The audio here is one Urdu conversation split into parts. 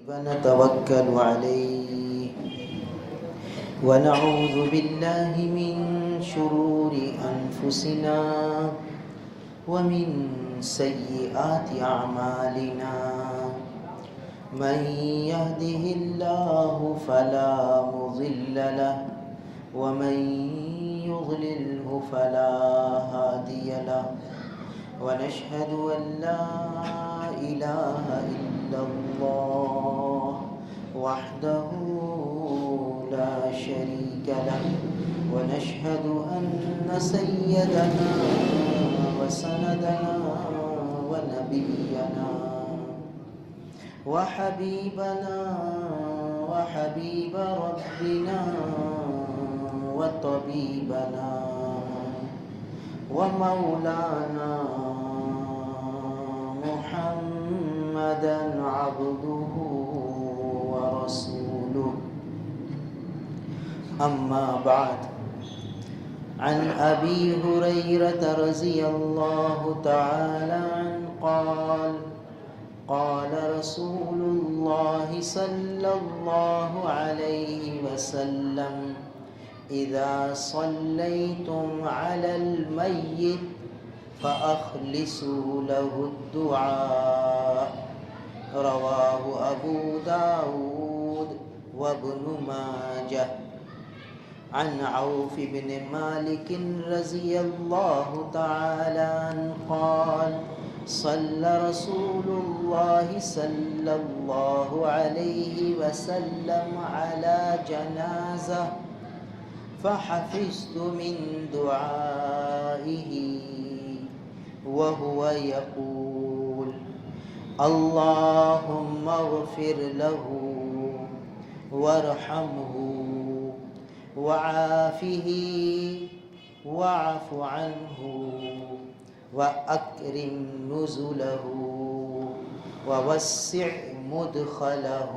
ونتوكل عليه ونعوذ بالله من شرور أنفسنا ومن سيئات أعمالنا من يهده الله فلا مضل له ومن يضلله فلا هادي له ونشهد أن لا إله إلا الله وحده لا شريك له ونشهد أن سيدنا وسندنا ونبينا وحبيبنا وحبيب ربنا وطبيبنا ومولانا محمدا عبده ورسوله أما بعد عن أبي هريرة رضي الله تعالى عنه قال قال رسول الله صلى الله عليه وسلم إذا صليتم على الميت فأخلصوا له الدعاء رواه أبو داود وابن ماجه عن عوف بن مالك رضي الله تعالى عنه قال صلى رسول الله صلى الله عليه وسلم على جنازة فحفظت من دعائه وهو يقول اللهم اغفر له وارحمه وعافه واعف عنه وأكرم نزله ووسع مدخله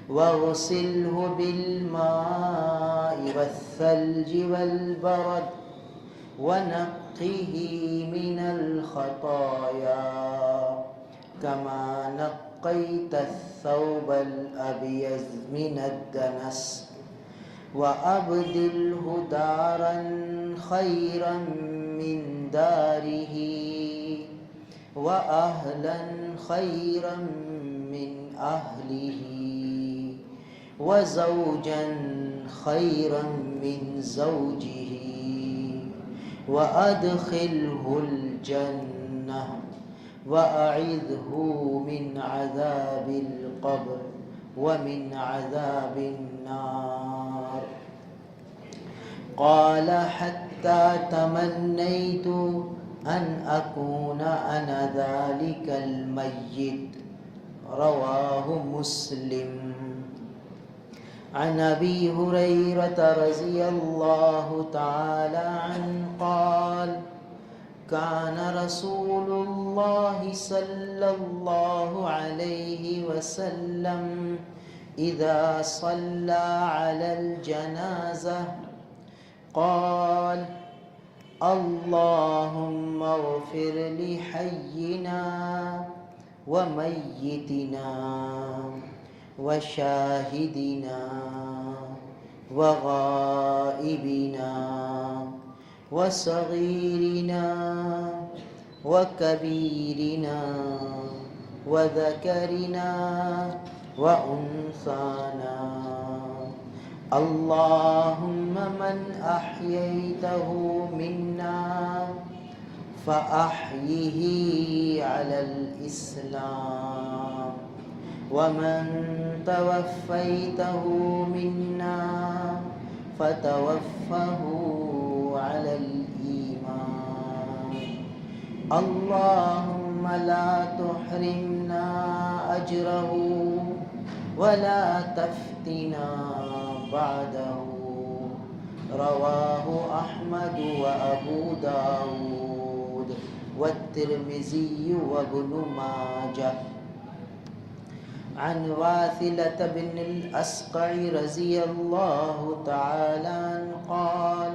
واغسله بالماء والثلج والبرد ونقه من الخطايا كما نقيت الثوب الأبيض من الدنس وأبدله دارا خيرا من داره وأهلا خيرا من أهله وزوجا خيرا من زوجه وأدخله الجنة وأعذه من عذاب القبر ومن عذاب النار قال حتى تمنيت أن أكون أنا ذلك الميت رواه مسلم عن أبي هريرة رضي الله تعالى عنه قال كان رسول الله صلى الله عليه وسلم إذا صلى على الجنازة قال اللهم اغفر لحينا وميتنا وشاهدنا وغائبنا وصغيرنا وكبيرنا وذكرنا وأنثانا اللهم من أحييته منا فأحيه على الإسلام ومن توفيته منا فتوفه على الإيمان اللهم لا تحرمنا أجره ولا تفتنا بعده رواه أحمد وأبو داود والترمذي وابن ماجه عن واثلة بن الأسقع رضي الله تعالى عنه قال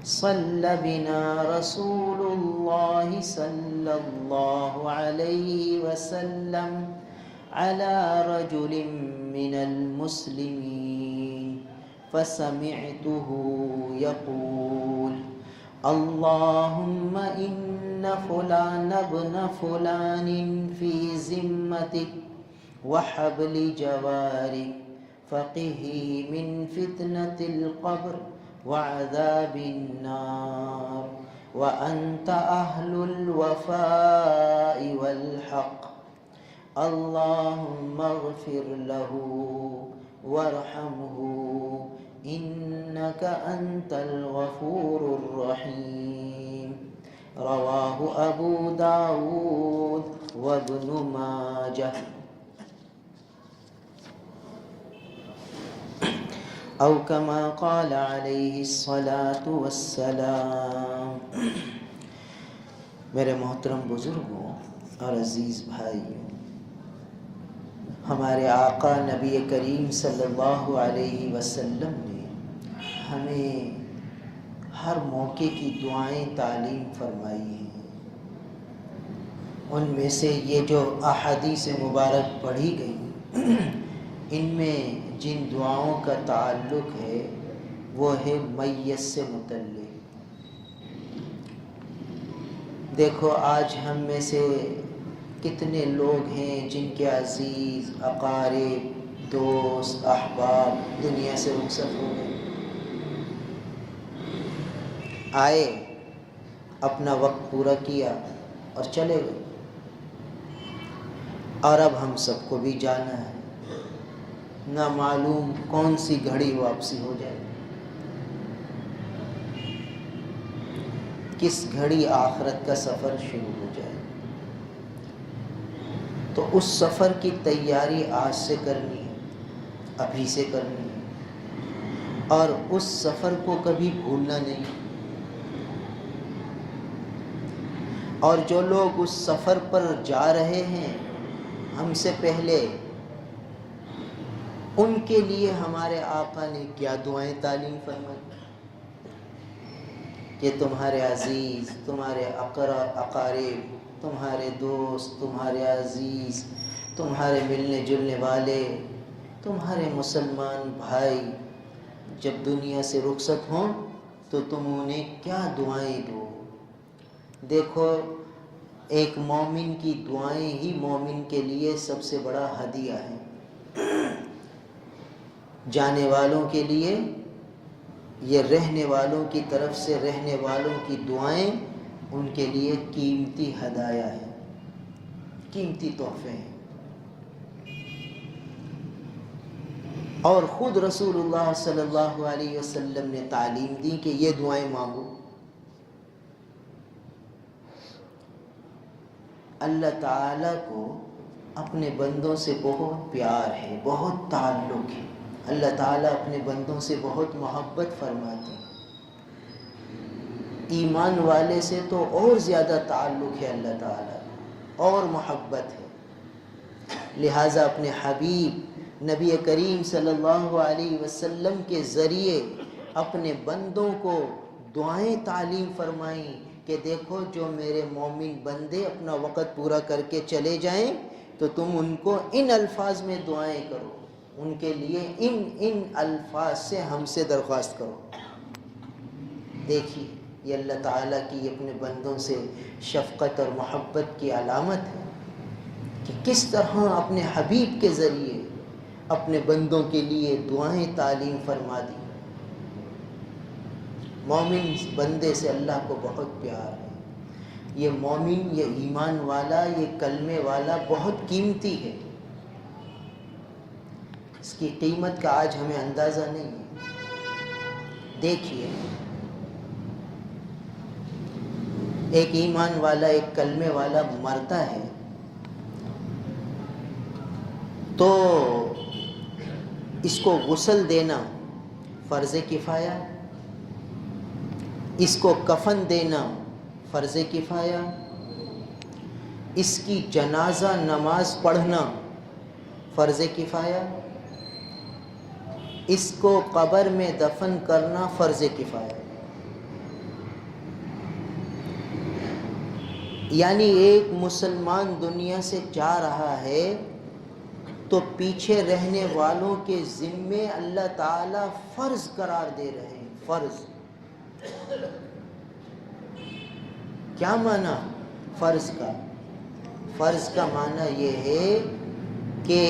صلى بنا رسول الله صلى الله عليه وسلم على رجل من المسلمين فسمعته يقول اللهم إن فلان ابن فلان في ذمتك وحبل جوارك فقه من فتنة القبر وعذاب النار وأنت أهل الوفاء والحق اللهم اغفر له وارحمه إنك أنت الغفور الرحيم رواه أبو داود وابن ماجه او كما قال علیہ الصلاۃ والسلام۔ میرے محترم بزرگوں اور عزیز بھائیوں، ہمارے آقا نبی کریم صلی اللہ علیہ وسلم نے ہمیں ہر موقع کی دعائیں تعلیم فرمائی ہیں۔ ان میں سے یہ جو احادیث مبارک پڑھی گئی، ان میں جن دعاؤں کا تعلق ہے وہ ہے میت سے متعلق۔ دیکھو آج ہم میں سے کتنے لوگ ہیں جن کے عزیز، اقارب، دوست، احباب دنیا سے رخصت ہو گئے، آئے، اپنا وقت پورا کیا اور چلے گئے، اور اب ہم سب کو بھی جانا ہے، نہ معلوم کون سی گھڑی واپسی ہو جائے، کس گھڑی آخرت کا سفر شروع ہو جائے۔ تو اس سفر کی تیاری آج سے کرنی ہے، ابھی سے کرنی ہے، اور اس سفر کو کبھی بھولنا نہیں۔ اور جو لوگ اس سفر پر جا رہے ہیں ہم سے پہلے، ان کے لیے ہمارے آقا نے کیا دعائیں تعلیم فرمائی کہ تمہارے عزیز، تمہارے اقارب، تمہارے دوست، تمہارے عزیز، تمہارے ملنے جلنے والے، تمہارے مسلمان بھائی جب دنیا سے رخصت ہوں تو تم انہیں کیا دعائیں دو۔ دیکھو ایک مومن کی دعائیں ہی مومن کے لیے سب سے بڑا ہدیہ ہے۔ جانے والوں کے لیے یہ رہنے والوں کی طرف سے رہنے والوں کی دعائیں ان کے لیے قیمتی ہدایہ ہیں، قیمتی تحفے ہیں۔ اور خود رسول اللہ صلی اللہ علیہ وسلم نے تعلیم دی کہ یہ دعائیں مانگو۔ اللہ تعالیٰ کو اپنے بندوں سے بہت پیار ہے، بہت تعلق ہے۔ اللہ تعالیٰ اپنے بندوں سے بہت محبت فرماتے ہیں۔ ایمان والے سے تو اور زیادہ تعلق ہے اللہ تعالیٰ، اور محبت ہے۔ لہٰذا اپنے حبیب نبی کریم صلی اللہ علیہ وسلم کے ذریعے اپنے بندوں کو دعائیں تعلیم فرمائیں کہ دیکھو جو میرے مومن بندے اپنا وقت پورا کر کے چلے جائیں تو تم ان کو ان الفاظ میں دعائیں کرو، ان کے لیے ان الفاظ سے ہم سے درخواست کرو۔ دیکھیے یہ اللہ تعالیٰ کی اپنے بندوں سے شفقت اور محبت کی علامت ہے کہ کس طرح اپنے حبیب کے ذریعے اپنے بندوں کے لیے دعائیں تعلیم فرما دی۔ مومن بندے سے اللہ کو بہت پیار ہے۔ یہ مومن، یہ ایمان والا، یہ کلمے والا بہت قیمتی ہے۔ اس کی قیمت کا آج ہمیں اندازہ نہیں ہے۔ دیکھیے ایک ایمان والا، ایک کلمے والا مرتا ہے تو اس کو غسل دینا فرض کفایہ، اس کو کفن دینا فرض کفایہ، اس کی جنازہ نماز پڑھنا فرض کفایہ، اس کو قبر میں دفن کرنا فرض کفایہ۔ یعنی ایک مسلمان دنیا سے جا رہا ہے تو پیچھے رہنے والوں کے ذمے اللہ تعالیٰ فرض قرار دے رہے ہیں. فرض کیا معنی فرض کا؟ فرض کا معنی یہ ہے کہ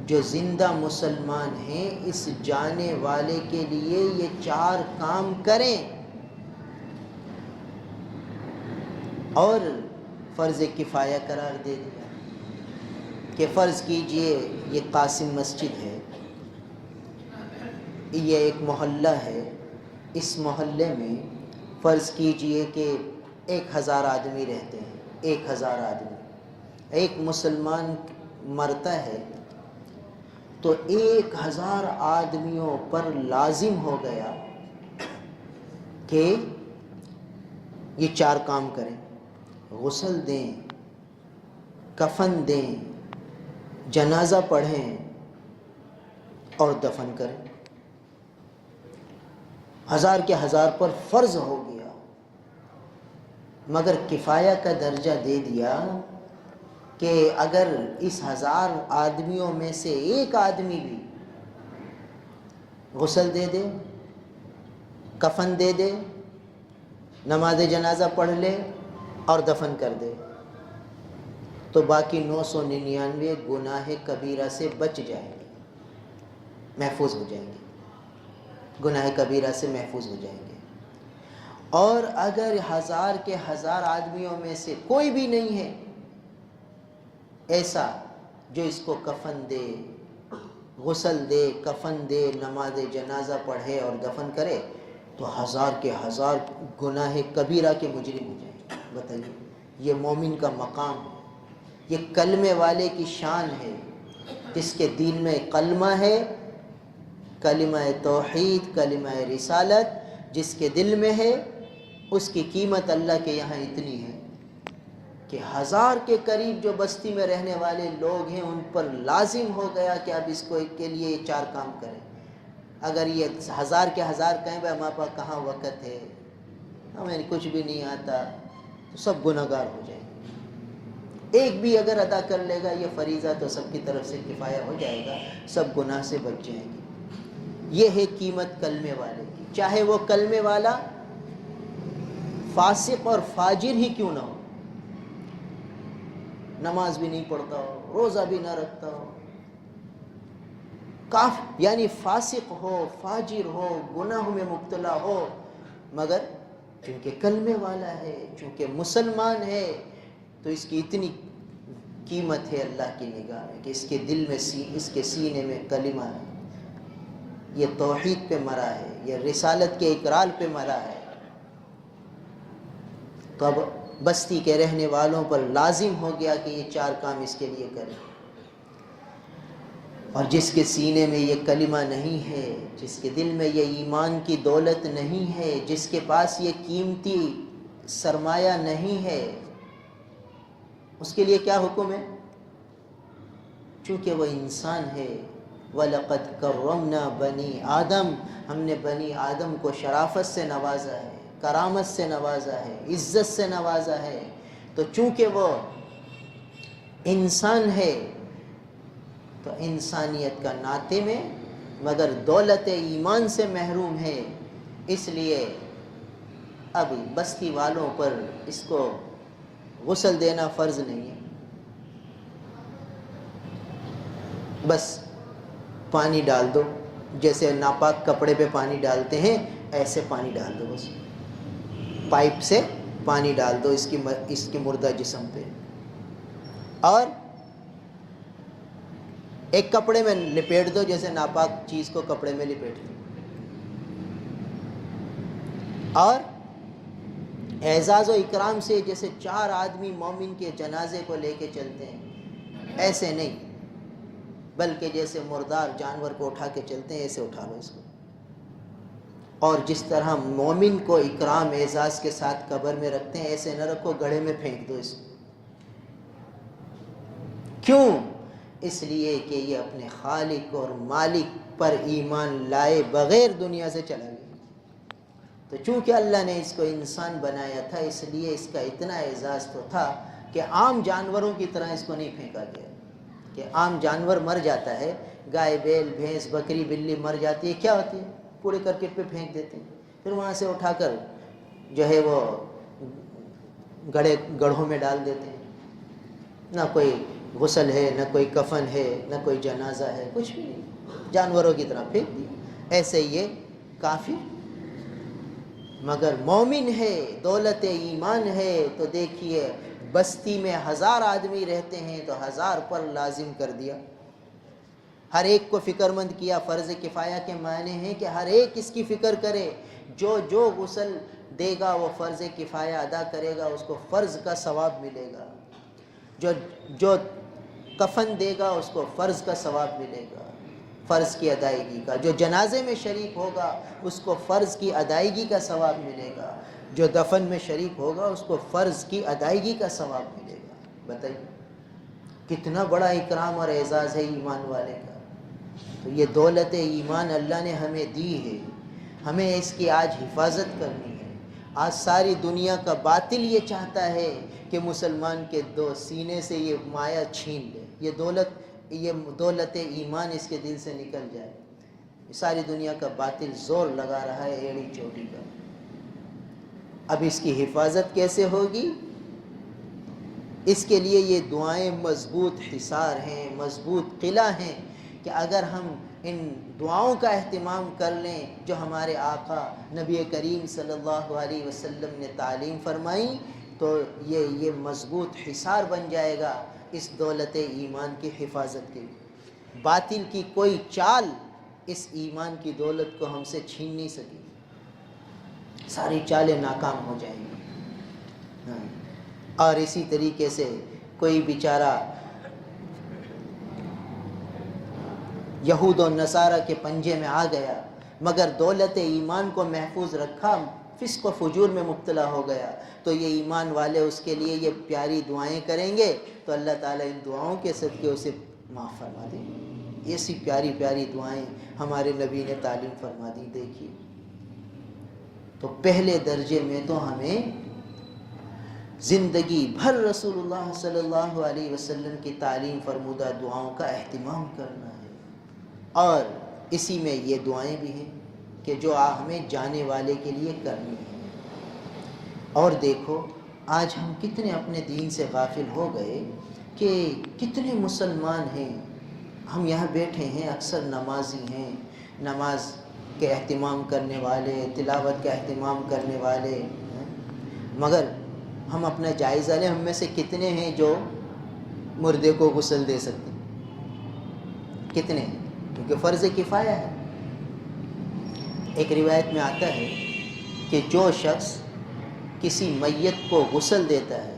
جو زندہ مسلمان ہیں اس جانے والے کے لیے یہ 4 کام کریں. اور فرض کفایہ قرار دے دیا کہ فرض کیجئے یہ قاسم مسجد ہے، یہ ایک محلہ ہے، اس محلے میں فرض کیجئے کہ 1000 آدمی رہتے ہیں. 1000 آدمی، ایک مسلمان مرتا ہے تو 1000 آدمیوں پر لازم ہو گیا کہ یہ 4 کام کریں: غسل دیں، کفن دیں، جنازہ پڑھیں اور دفن کریں. 1000 کے 1000 پر فرض ہو گیا، مگر کفایہ کا درجہ دے دیا کہ اگر اس 1000 آدمیوں میں سے ایک آدمی بھی غسل دے دے، کفن دے دے، نماز جنازہ پڑھ لے اور دفن کر دے تو باقی 999 گناہ کبیرہ سے بچ جائیں گے، محفوظ ہو جائیں گے، گناہ کبیرہ سے محفوظ ہو جائیں گے. اور اگر 1000 کے 1000 آدمیوں میں سے کوئی بھی نہیں ہے ایسا جو اس کو کفن دے، غسل دے، کفن دے، نماز جنازہ پڑھے اور دفن کرے تو 1000 کے 1000 گناہ کبیرہ کے مجرم ہو جائیں گے. بتائیے، یہ مومن کا مقام ہے، یہ کلمے والے کی شان ہے. جس کے دین میں کلمہ ہے، کلمہ توحید، کلمہ رسالت جس کے دل میں ہے، اس کی قیمت اللہ کے یہاں اتنی ہے کہ 1000 کے قریب جو بستی میں رہنے والے لوگ ہیں ان پر لازم ہو گیا کہ اب اس کو ایک کے لیے 4 کام کریں. اگر یہ 1000 کے 1000 کہیں بھائی ہمارے پاس کہاں وقت ہے، ہمیں کچھ بھی نہیں آتا، تو سب گناہگار ہو جائیں گے. ایک بھی اگر ادا کر لے گا یہ فریضہ تو سب کی طرف سے کفایہ ہو جائے گا، سب گناہ سے بچ جائیں گے. یہ ہے قیمت کلمے والے کی، چاہے وہ کلمے والا فاسق اور فاجر ہی کیوں نہ ہو، نماز بھی نہیں پڑھتا ہو، روزہ بھی نہ رکھتا ہو، یعنی فاسق ہو، فاجر ہو، گناہ میں مبتلا ہو، مگر چونکہ کلمے والا ہے، چونکہ مسلمان ہے، تو اس کی اتنی قیمت ہے اللہ کی نگاہ میں کہ اس کے دل میں اس کے سینے میں کلمہ ہے، یہ توحید پہ مرا ہے، یہ رسالت کے اقرار پہ مرا ہے. تو اب بستی کے رہنے والوں پر لازم ہو گیا کہ یہ 4 کام اس کے لیے کریں. اور جس کے سینے میں یہ کلمہ نہیں ہے، جس کے دل میں یہ ایمان کی دولت نہیں ہے، جس کے پاس یہ قیمتی سرمایہ نہیں ہے، اس کے لیے کیا حکم ہے؟ چونکہ وہ انسان ہے. وَلَقَدْ كَرَّمْنَا بَنِي آدم، ہم نے بنی آدم کو شرافت سے نوازا ہے، کرامت سے نوازا ہے، عزت سے نوازا ہے. تو چونکہ وہ انسان ہے تو انسانیت کا ناطے میں مگر دولت ایمان سے محروم ہے، اس لیے اب بستی والوں پر اس کو غسل دینا فرض نہیں ہے. بس پانی ڈال دو، جیسے ناپاک کپڑے پہ پانی ڈالتے ہیں ایسے پانی ڈال دو، بس پائپ سے پانی ڈال دو اس کی مردہ جسم پہ، اور ایک کپڑے میں لپیٹ دو، جیسے ناپاک چیز کو کپڑے میں لپیٹ دو. اور اعزاز و اکرام سے جیسے 4 آدمی مومن کے جنازے کو لے کے چلتے ہیں ایسے نہیں، بلکہ جیسے مردار جانور کو اٹھا کے چلتے ہیں ایسے اٹھا لو اس کو. اور جس طرح مومن کو اکرام اعزاز کے ساتھ قبر میں رکھتے ہیں ایسے نہ رکھو، گڑھے میں پھینک دو اس کو. کیوں؟ اس لیے کہ یہ اپنے خالق اور مالک پر ایمان لائے بغیر دنیا سے چلا گیا. تو چونکہ اللہ نے اس کو انسان بنایا تھا اس لیے اس کا اتنا اعزاز تو تھا کہ عام جانوروں کی طرح اس کو نہیں پھینکا گیا. کہ عام جانور مر جاتا ہے، گائے بیل بھینس بکری بلی مر جاتی ہے، کیا ہوتی ہے؟ کوڑے کرکٹ پہ پھینک دیتے ہیں، پھر وہاں سے اٹھا کر جو ہے وہ گڑھوں میں ڈال دیتے ہیں، نہ کوئی غسل ہے، نہ کوئی کفن ہے، نہ کوئی جنازہ ہے، کچھ بھی نہیں، جانوروں کی طرح پھینک دیا۔ ایسے یہ کافر مگر مومن ہے، دولت ایمان ہے، تو دیکھیے بستی میں 1000 آدمی رہتے ہیں تو 1000 پر لازم کر دیا، ہر ایک کو فکر مند کیا۔ فرض کفایہ کے معنی ہیں کہ ہر ایک اس کی فکر کرے، جو غسل دے گا وہ فرض کفایہ ادا کرے گا، اس کو فرض کا ثواب ملے گا، جو کفن دے گا اس کو فرض کا ثواب ملے گا، فرض کی ادائیگی کا، جو جنازے میں شریک ہوگا اس کو فرض کی ادائیگی کا ثواب ملے گا، جو دفن میں شریک ہوگا اس کو فرض کی ادائیگی کا ثواب ملے گا۔ بتائیے کتنا بڑا اکرام اور اعزاز ہے ایمان والے کا۔ تو یہ دولت ایمان اللہ نے ہمیں دی ہے، ہمیں اس کی آج حفاظت کرنی ہے۔ آج ساری دنیا کا باطل یہ چاہتا ہے کہ مسلمان کے سینے سے یہ مایہ چھین لے، یہ دولت ایمان اس کے دل سے نکل جائے۔ ساری دنیا کا باطل زور لگا رہا ہے ایڑی چوٹی کا۔ اب اس کی حفاظت کیسے ہوگی؟ اس کے لیے یہ دعائیں مضبوط حصار ہیں، مضبوط قلعہ ہیں کہ اگر ہم ان دعاؤں کا اہتمام کر لیں جو ہمارے آقا نبی کریم صلی اللہ علیہ وسلم نے تعلیم فرمائی، تو یہ مضبوط حصار بن جائے گا اس دولت ایمان کی حفاظت کے لیے۔ باطل کی کوئی چال اس ایمان کی دولت کو ہم سے چھین نہیں سکی، ساری چالیں ناکام ہو جائیں گی۔ اور اسی طریقے سے کوئی بیچارہ یہود و نصارہ کے پنجے میں آ گیا مگر دولت ایمان کو محفوظ رکھا، فسق و فجور میں مبتلا ہو گیا، تو یہ ایمان والے اس کے لیے یہ پیاری دعائیں کریں گے تو اللہ تعالیٰ ان دعاؤں کے صدقے اسے معاف فرما دیں گے۔ ایسی پیاری پیاری دعائیں ہمارے نبی نے تعلیم فرما دی۔ دیکھیے تو پہلے درجے میں تو ہمیں زندگی بھر رسول اللہ صلی اللہ علیہ وسلم کی تعلیم فرمودہ دعاؤں کا اہتمام کرنا ہے، اور اسی میں یہ دعائیں بھی ہیں کہ جو ہمیں جانے والے کے لیے کرنی ہے۔ اور دیکھو آج ہم کتنے اپنے دین سے غافل ہو گئے کہ کتنے مسلمان ہیں، ہم یہاں بیٹھے ہیں اکثر نمازی ہیں، نماز کے اہتمام کرنے والے، تلاوت کا اہتمام کرنے والے، مگر ہم اپنا جائزہ لیں، ہم میں سے کتنے ہیں جو مردے کو غسل دے سکتے ہیں؟ کتنے ہیں؟ کیونکہ فرض کفایہ ہے۔ ایک روایت میں آتا ہے کہ جو شخص کسی میت کو غسل دیتا ہے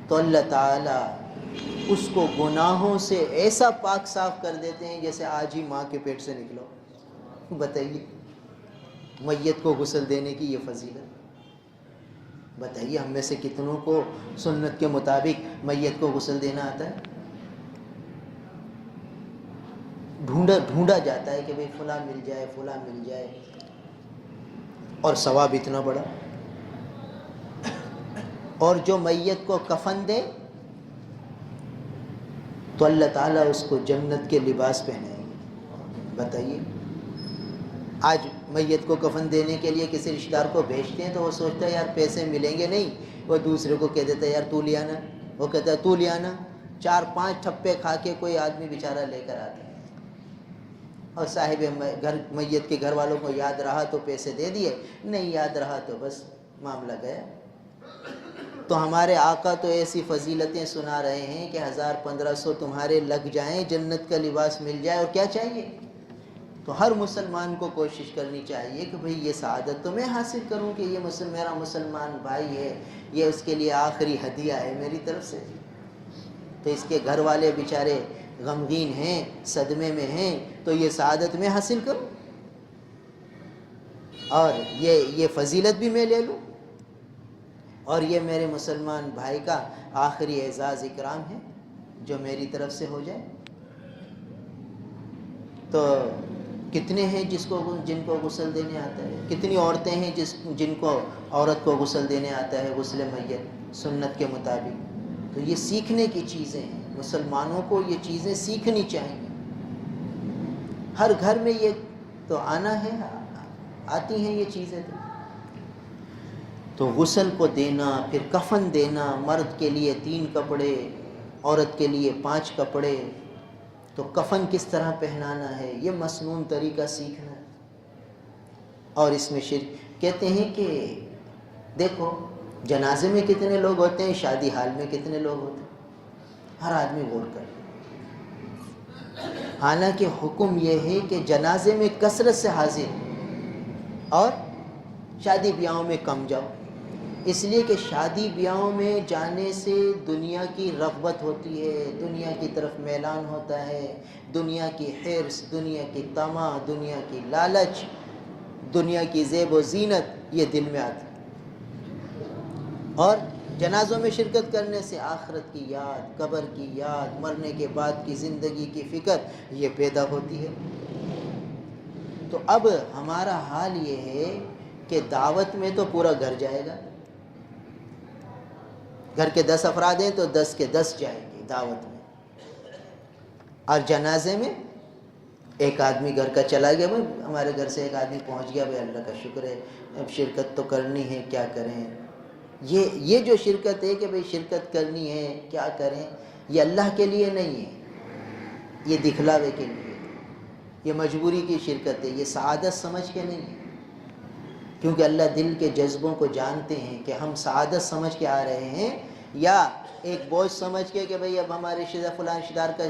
تو اللہ تعالیٰ اس کو گناہوں سے ایسا پاک صاف کر دیتے ہیں جیسے آج ہی ماں کے پیٹ سے نکلو۔ بتائیے میت کو غسل دینے کی یہ فضیلت، بتائیے ہم میں سے کتنوں کو سنت کے مطابق میت کو غسل دینا آتا ہے؟ ڈھونڈا جاتا ہے کہ بھئی فلاں مل جائے، فلاں مل جائے، اور ثواب اتنا بڑا۔ اور جو میت کو کفن دے تو اللہ تعالیٰ اس کو جنت کے لباس پہنائیں گے۔ بتائیے آج میت کو کفن دینے کے لیے کسی رشتہ دار کو بھیجتے ہیں تو وہ سوچتا ہے یار پیسے ملیں گے نہیں، وہ دوسرے کو کہہ دیتا ہے یار تو لے آنا، وہ کہتا ہے تو لے آنا، 4-5 ٹھپے کھا کے کوئی آدمی بیچارہ لے کر آتا ہے، اور صاحب میت کے گھر والوں کو یاد رہا تو پیسے دے دیے، نہیں یاد رہا تو بس معاملہ گیا۔ تو ہمارے آقا تو ایسی فضیلتیں سنا رہے ہیں کہ 1000-1500 تمہارے لگ جائیں، جنت کا لباس مل جائے، اور کیا چاہیے؟ تو ہر مسلمان کو کوشش کرنی چاہیے کہ بھئی یہ سعادت تو میں حاصل کروں کہ یہ میرا مسلمان بھائی ہے، یہ اس کے لیے آخری ہدیہ ہے میری طرف سے، تو اس کے گھر والے بیچارے غمگین ہیں، صدمے میں ہیں، تو یہ سعادت میں حاصل کروں اور یہ فضیلت بھی میں لے لوں، اور یہ میرے مسلمان بھائی کا آخری اعزاز اکرام ہے جو میری طرف سے ہو جائے۔ تو کتنے ہیں جن کو غسل دینے آتا ہے؟ کتنی عورتیں ہیں جن کو عورت کو غسل دینے آتا ہے، غسل میت سنت کے مطابق؟ تو یہ سیکھنے کی چیزیں ہیں، مسلمانوں کو یہ چیزیں سیکھنی چاہیے. ہر گھر میں یہ تو آنا ہے، آتی ہیں یہ چیزیں. تو غسل کو دینا، پھر کفن دینا، مرد کے لیے 3 کپڑے، عورت کے لیے 5 کپڑے. تو کفن کس طرح پہنانا ہے، یہ مسنون طریقہ سیکھنا ہے. اور اس میں شرک کہتے ہیں کہ دیکھو جنازے میں کتنے لوگ ہوتے ہیں، شادی حال میں کتنے لوگ ہوتے ہیں، ہر آدمی غور کرے. حالانکہ حکم یہ ہے کہ جنازے میں کثرت سے حاضر اور شادی بیاہوں میں کم جاؤ. اس لیے کہ شادی بیاہوں میں جانے سے دنیا کی رغبت ہوتی ہے، دنیا کی طرف میلان ہوتا ہے، دنیا کی حرص، دنیا کی طمع، دنیا کی لالچ، دنیا کی زیب و زینت یہ دل میں آتی. اور جنازوں میں شرکت کرنے سے آخرت کی یاد، قبر کی یاد، مرنے کے بعد کی زندگی کی فکر یہ پیدا ہوتی ہے. تو اب ہمارا حال یہ ہے کہ دعوت میں تو پورا گھر جائے گا، گھر کے 10 افراد ہیں تو 10 کے 10 جائیں گے دعوت میں. اور جنازے میں ایک آدمی گھر کا چلا گیا، بھائی ہمارے گھر سے ایک آدمی پہنچ گیا، بھائی اللہ کا شکر ہے، اب شرکت تو کرنی ہے، کیا کریں. یہ جو شرکت ہے کہ بھئی شرکت کرنی ہے، کیا کریں، یہ اللہ کے لیے نہیں ہے، یہ دکھلاوے کے لیے، یہ مجبوری کی شرکت ہے، یہ سعادت سمجھ کے نہیں ہے. کیونکہ اللہ دل کے جذبوں کو جانتے ہیں کہ ہم سعادت سمجھ کے آ رہے ہیں یا ایک بوجھ سمجھ کے کہ بھئی اب ہمارے فلاں رشتہ دار کا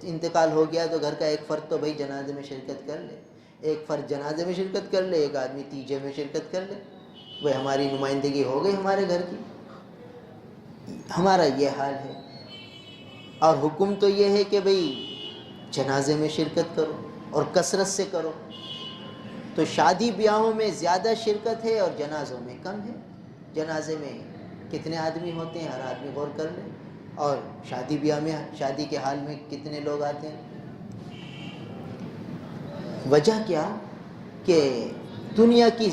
انتقال ہو گیا تو گھر کا ایک فرد تو بھئی جنازے میں شرکت کر لے، ایک فرد جنازے میں شرکت کر لے، ایک آدمی تیجے میں شرکت کر لے، وہ ہماری نمائندگی ہو گئی ہمارے گھر کی. ہمارا یہ حال ہے. اور حکم تو یہ ہے کہ بھئی جنازے میں شرکت کرو اور کثرت سے کرو. تو شادی بیاہوں میں زیادہ شرکت ہے اور جنازوں میں کم ہے. جنازے میں کتنے آدمی ہوتے ہیں، ہر آدمی غور کر لے. اور شادی بیاہ میں، شادی کے حال میں کتنے لوگ آتے ہیں. وجہ کیا کہ دنیا کی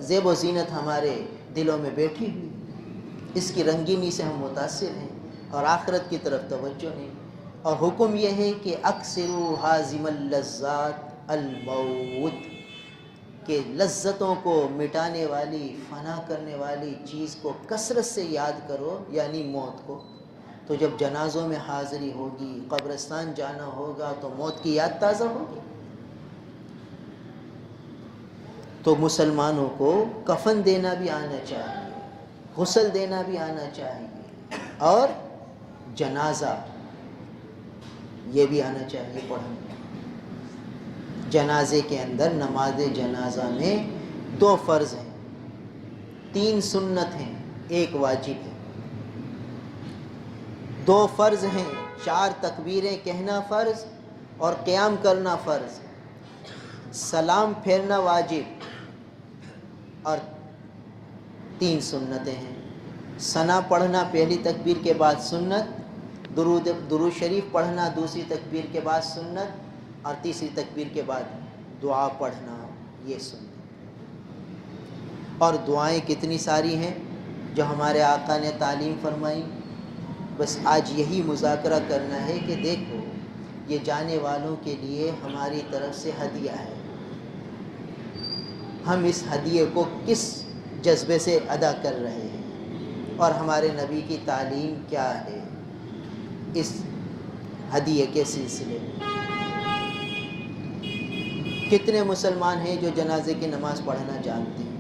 زیب و زینت ہمارے دلوں میں بیٹھی ہوئی، اس کی رنگینی سے ہم متاثر ہیں اور آخرت کی طرف توجہ نہیں. اور حکم یہ ہے کہ اکثروا حازم اللذات الموت، کہ لذتوں کو مٹانے والی، فنا کرنے والی چیز کو کثرت سے یاد کرو، یعنی موت کو. تو جب جنازوں میں حاضری ہوگی، قبرستان جانا ہوگا تو موت کی یاد تازہ ہوگی. تو مسلمانوں کو کفن دینا بھی آنا چاہیے، غسل دینا بھی آنا چاہیے، اور جنازہ یہ بھی آنا چاہیے پڑھنا. جنازے کے اندر نماز جنازہ میں 2 فرض ہیں، 3 سنت ہیں، 1 واجب ہے. 2 فرض ہیں، 4 تکبیریں کہنا فرض اور قیام کرنا فرض. سلام پھیرنا واجب اور 3 سنتیں ہیں. ثنا پڑھنا پہلی تکبیر کے بعد سنت، درود شریف پڑھنا دوسری تکبیر کے بعد سنت، اور تیسری تکبیر کے بعد دعا پڑھنا یہ سنت. اور دعائیں کتنی ساری ہیں جو ہمارے آقا نے تعلیم فرمائی. بس آج یہی مذاکرہ کرنا ہے کہ دیکھو یہ جانے والوں کے لیے ہماری طرف سے ہدیہ ہے، ہم اس ہدیے کو کس جذبے سے ادا کر رہے ہیں اور ہمارے نبی کی تعلیم کیا ہے اس ہدیے کے سلسلے میں. کتنے مسلمان ہیں جو جنازے کی نماز پڑھنا جانتے ہیں،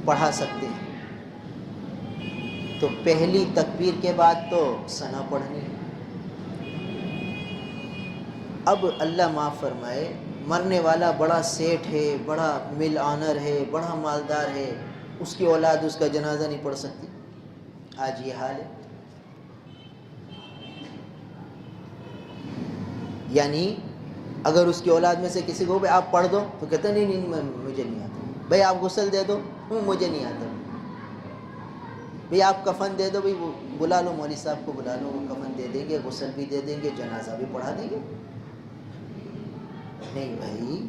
پڑھا سکتے ہیں. تو پہلی تکبیر کے بعد تو ثنا پڑھنی ہے. اب اللہ معاف فرمائے، مرنے والا بڑا سیٹھ ہے، بڑا مل آنر ہے، بڑا مالدار ہے، اس کی اولاد اس کا جنازہ نہیں پڑھ سکتی. آج یہ حال ہے. یعنی اگر اس کی اولاد میں سے کسی کو آپ پڑھ دو تو کہتا نہیں مجھے نہیں آتا. بھئی آپ غسل دے دو، مجھے نہیں آتا. بھئی آپ کفن دے دو، بھئی وہ بلا لو، مولوی صاحب کو بلا لو، وہ کفن دے دیں گے، غسل بھی دے دیں گے، جنازہ بھی پڑھا دیں گے. نہیں بھائی،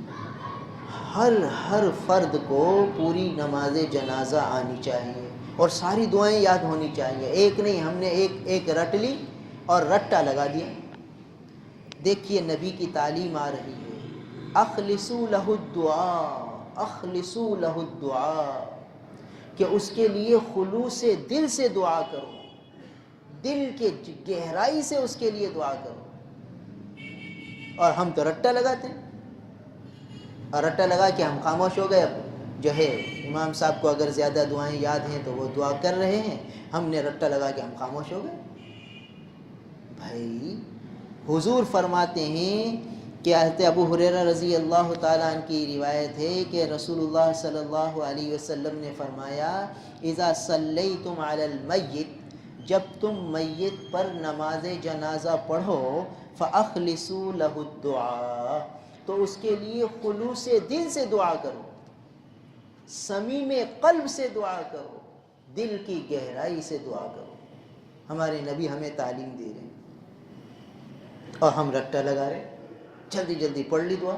ہر فرد کو پوری نماز جنازہ آنی چاہیے. اور ساری دعائیں یاد ہونی چاہیے، ایک نہیں، ہم نے ایک رٹ لی اور رٹا لگا دیا۔ دیکھیے نبی کی تعلیم آ رہی ہے، اخلصوا لہ الدعاء، اخلصوا لہ الدعاء، کہ اس کے لیے خلوص دل سے دعا کرو، دل کے گہرائی سے اس کے لیے دعا کرو۔ اور ہم تو رٹا لگاتے ہیں، اور رٹا لگا کے ہم خاموش ہو گئے۔ اب جو ہے امام صاحب کو اگر زیادہ دعائیں یاد ہیں تو وہ دعا کر رہے ہیں، ہم نے رٹا لگا کے ہم خاموش ہو گئے۔ بھائی حضور فرماتے ہیں کہ حضرت ابو ہریرہ رضی اللہ تعالیٰ عنہ کی روایت ہے کہ رسول اللہ صلی اللہ علیہ وسلم نے فرمایا، اذا صلیتم علی المیت، جب تم میت پر نماز جنازہ پڑھو، فاخلصوا لہ الدعاء، تو اس کے لیے خلوص دل سے دعا کرو، صمیم قلب سے دعا کرو، دل کی گہرائی سے دعا کرو۔ ہمارے نبی ہمیں تعلیم دے رہے ہیں اور ہم رٹا لگا رہے، جلدی جلدی پڑھ لی دعا۔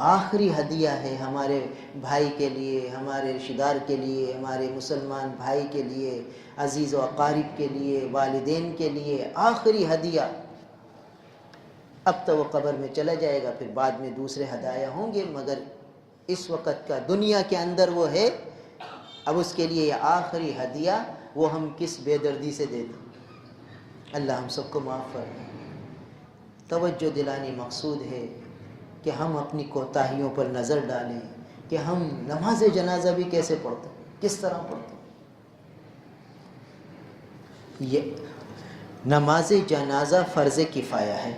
آخری ہدیہ ہے ہمارے بھائی کے لیے، ہمارے رشتہ دار کے لیے، ہمارے مسلمان بھائی کے لیے، عزیز و اقارب کے لیے، والدین کے لیے، آخری ہدیہ۔ اب تو وہ قبر میں چلا جائے گا، پھر بعد میں دوسرے ہدایہ ہوں گے، مگر اس وقت کا دنیا کے اندر وہ ہے۔ اب اس کے لیے یہ آخری ہدیہ، وہ ہم کس بے دردی سے دے دیں۔ اللہ ہم سب کو معاف فرمائے۔ توجہ دلانی مقصود ہے کہ ہم اپنی کوتاہیوں پر نظر ڈالیں کہ ہم نماز جنازہ بھی کیسے پڑھتے ہیں، کس طرح پڑھتے ہیں۔ یہ نماز جنازہ فرض کفایہ ہے۔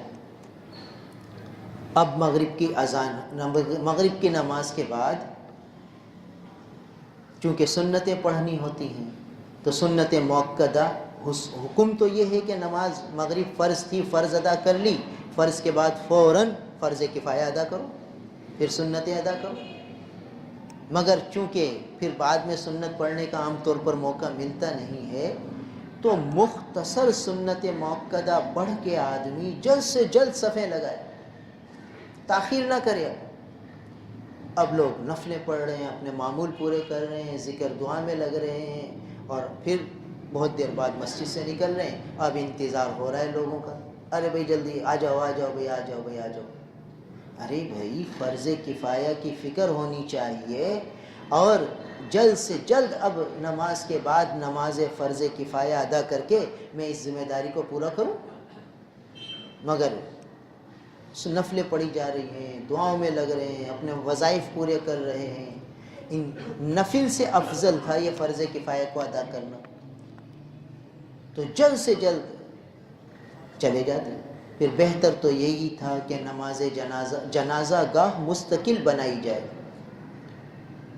اب مغرب کی اذان، مغرب کی نماز کے بعد چونکہ سنتیں پڑھنی ہوتی ہیں تو سنت موقدہ، حکم تو یہ ہے کہ نماز مغرب فرض تھی، فرض ادا کر لی، فرض کے بعد فوراً فرض کفایہ ادا کرو، پھر سنتیں ادا کرو۔ مگر چونکہ پھر بعد میں سنت پڑھنے کا عام طور پر موقع ملتا نہیں ہے، تو مختصر سنت موقدہ پڑھ کے آدمی جلد سے جلد صفیں لگائے، تاخیر نہ کرے۔ اب لوگ نفلیں پڑھ رہے ہیں، اپنے معمول پورے کر رہے ہیں، ذکر دعا میں لگ رہے ہیں، اور پھر بہت دیر بعد مسجد سے نکل رہے ہیں۔ اب انتظار ہو رہا ہے لوگوں کا، ارے بھائی جلدی آ جاؤ، آ جاؤ بھائی، آ جاؤ بھائی، آ جاؤ۔ ارے بھائی فرض کفایہ کی فکر ہونی چاہیے، اور جلد سے جلد اب نماز کے بعد نماز فرض کفایہ ادا کر کے میں اس ذمہ داری کو پورا کروں۔ مگر نفلیں پڑھی جا رہی ہیں، دعاؤں میں لگ رہے ہیں، اپنے وظائف پورے کر رہے ہیں۔ ان نفل سے افضل تھا یہ فرض کفایہ کو ادا کرنا، تو جلد سے جلد چلے جاتے۔ پھر بہتر تو یہی تھا کہ نماز جنازہ گاہ مستقل بنائی جائے،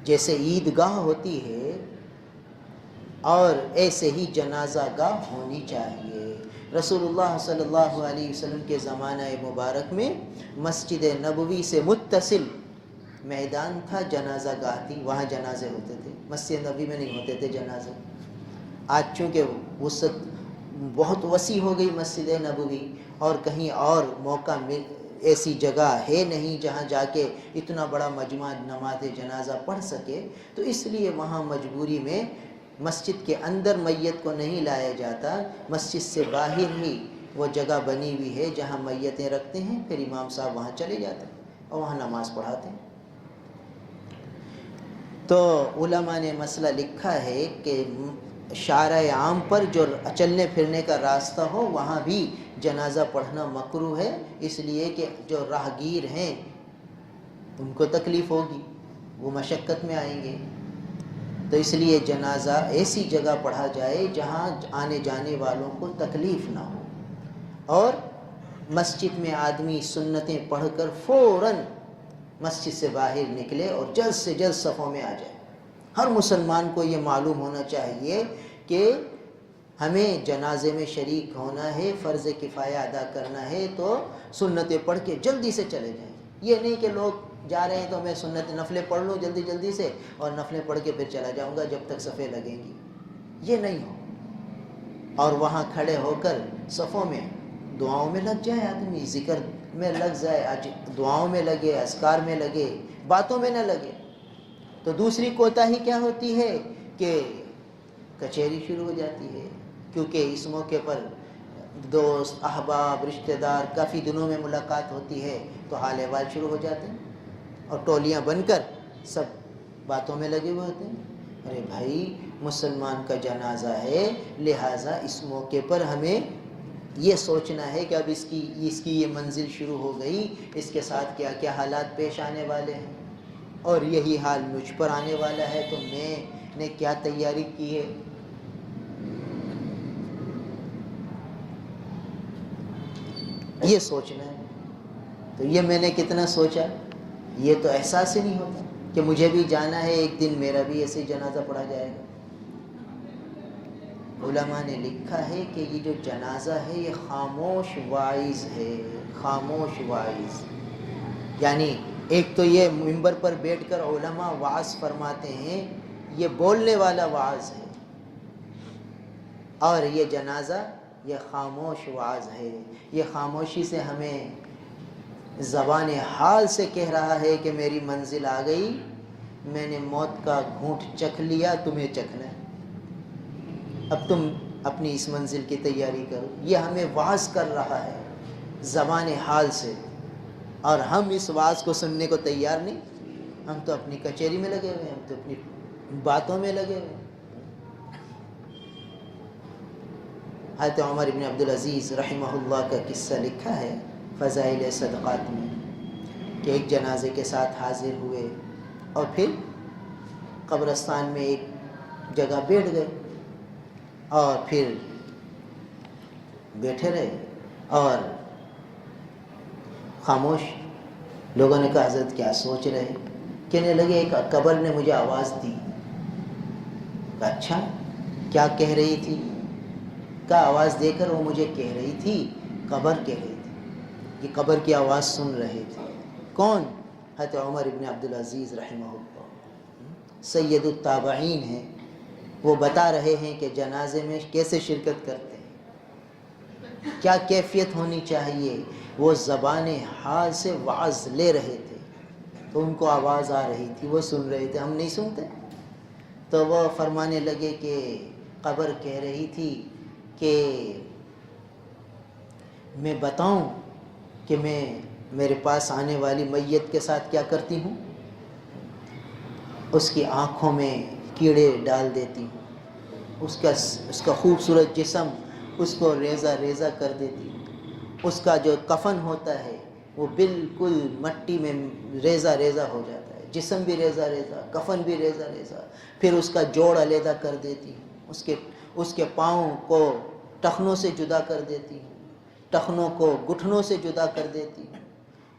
جیسے عید گاہ ہوتی ہے اور ایسے ہی جنازہ گاہ ہونی چاہیے۔ رسول اللہ صلی اللہ علیہ وسلم کے زمانہ مبارک میں مسجد نبوی سے متصل میدان تھا، جنازہ گاہ تھی، وہاں جنازے ہوتے تھے۔ مسجد نبوی میں نہیں ہوتے تھے جنازے۔ آج چونکہ وسعت بہت وسیع ہو گئی مسجد نبوی، اور کہیں اور موقع ایسی جگہ ہے نہیں جہاں جا کے اتنا بڑا مجمع نماز جنازہ پڑھ سکے، تو اس لیے وہاں مجبوری میں مسجد کے اندر میت کو نہیں لایا جاتا، مسجد سے باہر ہی وہ جگہ بنی ہوئی ہے جہاں میتیں رکھتے ہیں، پھر امام صاحب وہاں چلے جاتے ہیں اور وہاں نماز پڑھاتے ہیں۔ تو علماء نے مسئلہ لکھا ہے کہ شارع عام پر جو چلنے پھرنے کا راستہ ہو وہاں بھی جنازہ پڑھنا مکروہ ہے، اس لیے کہ جو راہگیر ہیں ان کو تکلیف ہوگی، وہ مشقت میں آئیں گے۔ تو اس لیے جنازہ ایسی جگہ پڑھا جائے جہاں آنے جانے والوں کو تکلیف نہ ہو، اور مسجد میں آدمی سنتیں پڑھ کر فوراً مسجد سے باہر نکلے اور جلد سے جلد صفوں میں آ جائے۔ ہر مسلمان کو یہ معلوم ہونا چاہیے کہ ہمیں جنازے میں شریک ہونا ہے، فرض کفایہ ادا کرنا ہے، تو سنتیں پڑھ کے جلدی سے چلے جائیں۔ یہ نہیں کہ لوگ جا رہے ہیں تو میں سنت نفلیں پڑھ لوں جلدی جلدی سے اور نفلیں پڑھ کے پھر چلا جاؤں گا جب تک صفیں لگیں گی، یہ نہیں ہو۔ اور وہاں کھڑے ہو کر صفوں میں دعاؤں میں لگ جائے آدمی، ذکر میں لگ جائے، دعاؤں میں لگے، اذکار میں لگے، باتوں میں نہ لگے۔ تو دوسری کوتاہی کیا ہوتی ہے کہ کچہری شروع ہو جاتی ہے، کیونکہ اس موقع پر دوست احباب رشتہ دار کافی دنوں میں ملاقات ہوتی ہے، تو حال احوال شروع ہو جاتے ہیں اور ٹولیاں بن کر سب باتوں میں لگے ہوئے ہوتے ہیں. ارے بھائی مسلمان کا جنازہ ہے، لہٰذا اس موقع پر ہمیں یہ سوچنا ہے کہ اب اس کی یہ منزل شروع ہو گئی، اس کے ساتھ کیا کیا حالات پیش آنے والے ہیں، اور یہی حال مجھ پر آنے والا ہے، تو میں نے کیا تیاری کی ہے. یہ سوچنا ہے. تو یہ میں نے کتنا سوچا، یہ تو احساس ہی نہیں ہوتا کہ مجھے بھی جانا ہے، ایک دن میرا بھی ایسے جنازہ پڑھا جائے گا. علماء نے لکھا ہے کہ یہ جو جنازہ ہے یہ خاموش واعظ ہے. خاموش واعظ یعنی ایک تو یہ منبر پر بیٹھ کر علماء وعظ فرماتے ہیں، یہ بولنے والا وعظ ہے، اور یہ جنازہ یہ خاموش وعظ ہے. یہ خاموشی سے ہمیں زبان حال سے کہہ رہا ہے کہ میری منزل آ گئی، میں نے موت کا گھونٹ چکھ لیا، تمہیں چکھنا ہے، اب تم اپنی اس منزل کی تیاری کرو. یہ ہمیں وعظ کر رہا ہے زبان حال سے، اور ہم اس وعظ کو سننے کو تیار نہیں. ہم تو اپنی کچہری میں لگے ہوئے ہیں، ہم تو اپنی باتوں میں لگے ہوئے ہیں. حضرت عمر بن عبدالعزیز رحمہ اللہ کا قصہ لکھا ہے فضائل صدقات میں کہ ایک جنازے کے ساتھ حاضر ہوئے اور پھر قبرستان میں ایک جگہ بیٹھ گئے اور پھر بیٹھے رہے اور خاموش. لوگوں نے کہا حضرت کیا سوچ رہے؟ کہنے لگے ایک قبر نے مجھے آواز دی. اچھا کیا کہہ رہی تھی؟ کا آواز دے کر وہ مجھے کہہ رہی تھی، قبر کہہ رہی تھی، یہ قبر کی آواز سن رہے تھے. کون؟ حضرت عمر بن عبدالعزیز رحمہ اللہ، سید التابعین ہیں. وہ بتا رہے ہیں کہ جنازے میں کیسے شرکت کرتے ہیں، کیا کیفیت ہونی چاہیے. وہ زبان حال سے وعظ لے رہے تھے تو ان کو آواز آ رہی تھی، وہ سن رہے تھے، ہم نہیں سنتے. تو وہ فرمانے لگے کہ قبر کہہ رہی تھی کہ میں بتاؤں کہ میں میرے پاس آنے والی میت کے ساتھ کیا کرتی ہوں. اس کی آنکھوں میں کیڑے ڈال دیتی ہوں، اس کا خوبصورت جسم اس کو ریزہ ریزہ کر دیتی ہوں. اس کا جو کفن ہوتا ہے وہ بالکل مٹی میں ریزہ ریزہ ہو جاتا ہے، جسم بھی ریزہ ریزہ، کفن بھی ریزہ ریزہ. پھر اس کا جوڑ علیحدہ کر دیتی ہوں، اس کے پاؤں کو ٹخنوں سے جدا کر دیتی ہوں، ٹخنوں کو گھٹنوں سے جدا کر دیتی ہوں،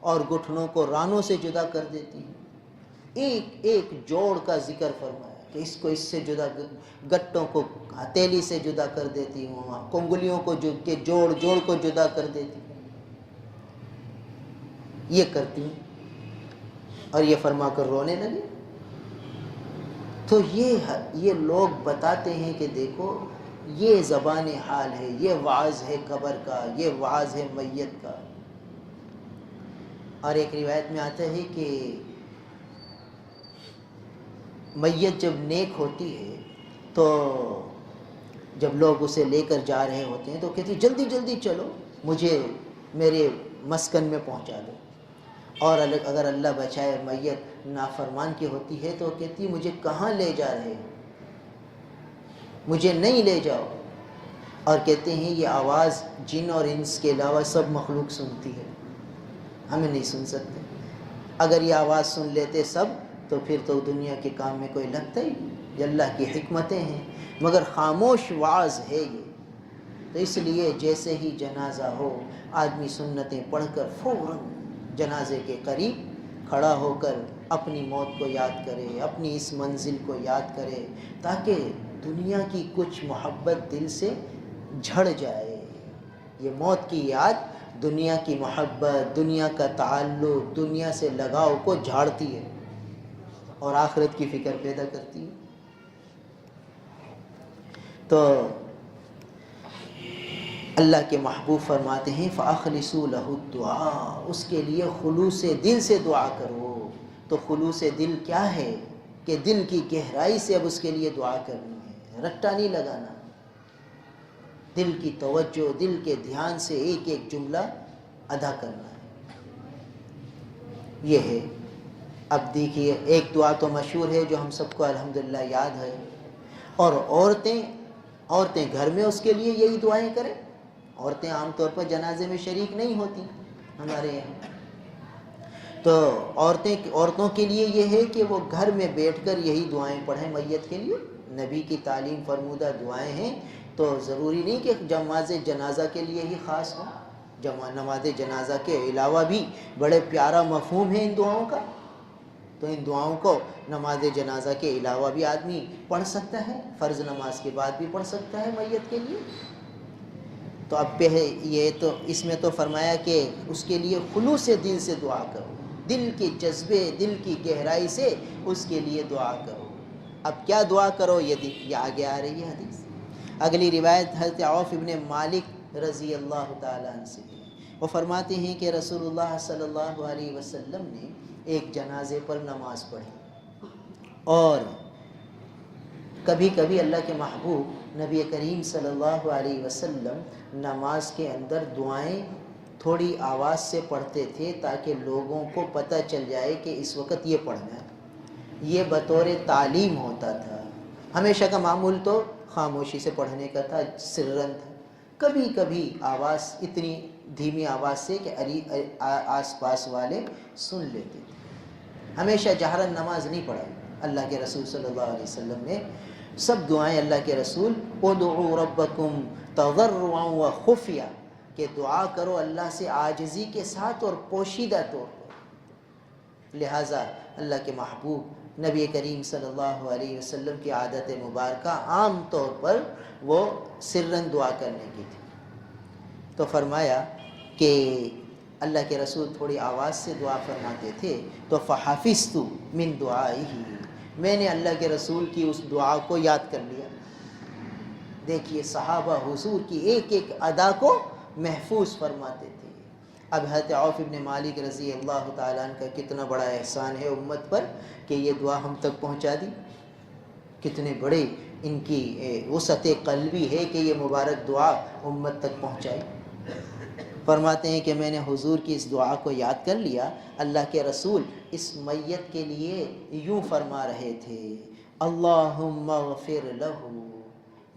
اور گھٹنوں کو رانوں سے جدا کر دیتی ہوں. ایک ایک جوڑ کا ذکر فرمایا کہ اس کو اس سے جدا، گٹوں کو ہتیلی سے جدا کر دیتی ہوں، کنگلیوں کو کے جوڑ جوڑ کو جدا کر دیتی ہوں. یہ کرتی ہوں. اور یہ فرما کر رونے لگے. تو یہ لوگ بتاتے ہیں کہ دیکھو یہ زبان حال ہے، یہ وعظ ہے قبر کا، یہ وعظ ہے میت کا. اور ایک روایت میں آتا ہے کہ میت جب نیک ہوتی ہے تو جب لوگ اسے لے کر جا رہے ہوتے ہیں تو کہتی جلدی جلدی چلو، مجھے میرے مسکن میں پہنچا دو. اور اگر اللہ بچائے میت نافرمان کی ہوتی ہے تو کہتی مجھے کہاں لے جا رہے ہو، مجھے نہیں لے جاؤ. اور کہتے ہیں یہ آواز جن اور انس کے علاوہ سب مخلوق سنتی ہے، ہمیں نہیں سن سکتے. اگر یہ آواز سن لیتے سب تو پھر تو دنیا کے کام میں کوئی لگتا ہی نہیں. یہ اللہ کی حکمتیں ہیں، مگر خاموش وعظ ہے یہ. تو اس لیے جیسے ہی جنازہ ہو آدمی سنتیں پڑھ کر فوراً جنازے کے قریب کھڑا ہو کر اپنی موت کو یاد کرے، اپنی اس منزل کو یاد کرے، تاکہ دنیا کی کچھ محبت دل سے جھڑ جائے. یہ موت کی یاد دنیا کی محبت، دنیا کا تعلق، دنیا سے لگاؤ کو جھاڑتی ہے اور آخرت کی فکر پیدا کرتی ہے. تو اللہ کے محبوب فرماتے ہیں فَأَخْلِصُوا لَهُ الدُّعَاء، اس کے لیے خلوص دل سے دعا کرو. تو خلوص دل کیا ہے کہ دل کی گہرائی سے اب اس کے لیے دعا کرنی ہے. رٹا نہیں لگانا، دل کی توجہ، دل کے دھیان سے ایک ایک جملہ ادا کرنا ہے، یہ ہے۔ اب دیکھیے ایک دعا تو مشہور ہے جو ہم سب کو الحمدللہ یاد ہے، اور عورتیں گھر میں اس کے لیے یہی دعائیں کریں۔ عورتیں عام طور پر جنازے میں شریک نہیں ہوتی ہمارے یہاں، تو عورتوں کے لیے یہ ہے کہ وہ گھر میں بیٹھ کر یہی دعائیں پڑھیں میت کے لیے۔ نبی کی تعلیم فرمودہ دعائیں ہیں، تو ضروری نہیں کہ نماز جنازہ کے لیے ہی خاص ہو، نماز جنازہ کے علاوہ بھی بڑے پیارا مفہوم ہے ان دعاؤں کا، تو ان دعاؤں کو نماز جنازہ کے علاوہ بھی آدمی پڑھ سکتا ہے، فرض نماز کے بعد بھی پڑھ سکتا ہے میت کے لیے۔ تو اب یہ تو اس میں تو فرمایا کہ اس کے لیے خلوص دل سے دعا کرو، دل کے جذبے، دل کی گہرائی سے اس کے لیے دعا کرو۔ اب کیا دعا کرو، یہ آگے آ رہی ہے حدیث۔ اگلی روایت حضرت عوف ابن مالک رضی اللہ تعالیٰ عنہ سے ہے، وہ فرماتے ہیں کہ رسول اللہ صلی اللہ علیہ وسلم نے ایک جنازے پر نماز پڑھی، اور کبھی کبھی اللہ کے محبوب نبی کریم صلی اللہ علیہ وسلم نماز کے اندر دعائیں تھوڑی آواز سے پڑھتے تھے تاکہ لوگوں کو پتہ چل جائے کہ اس وقت یہ پڑھنا ہے۔ یہ بطور تعلیم ہوتا تھا، ہمیشہ کا معمول تو خاموشی سے پڑھنے کا تھا، سرن تھا، کبھی کبھی آواز اتنی دھیمی آواز سے کہ آس پاس والے سن لیتے تھے، ہمیشہ جہرن نماز نہیں پڑھائی۔ اللہ کے رسول صلی اللہ علیہ وسلم نے سب دعائیں، اللہ کے رسول ادعوا ربکم تضرعا وخفیہ، کہ دعا کرو اللہ سے عاجزی کے ساتھ اور پوشیدہ طور پر۔ لہٰذا اللہ کے محبوب نبی کریم صلی اللہ علیہ وسلم کی عادت مبارکہ عام طور پر وہ سرن دعا کرنے کی تھی، تو فرمایا کہ اللہ کے رسول تھوڑی آواز سے دعا فرماتے تھے، تو فحفظت من دعائہ، میں نے اللہ کے رسول کی اس دعا کو یاد کر لیا۔ دیکھیے صحابہ حضور کی ایک ایک ادا کو محفوظ فرماتے تھے۔ اب حضرت عوف ابن مالک رضی اللہ تعالیٰ عنہ کا کتنا بڑا احسان ہے امت پر کہ یہ دعا ہم تک پہنچا دی، کتنے بڑے ان کی وسعت قلبی ہے کہ یہ مبارک دعا امت تک پہنچائی۔ فرماتے ہیں کہ میں نے حضور کی اس دعا کو یاد کر لیا۔ اللہ کے رسول اس میت کے لیے یوں فرما رہے تھے، اللہم اغفر لہ،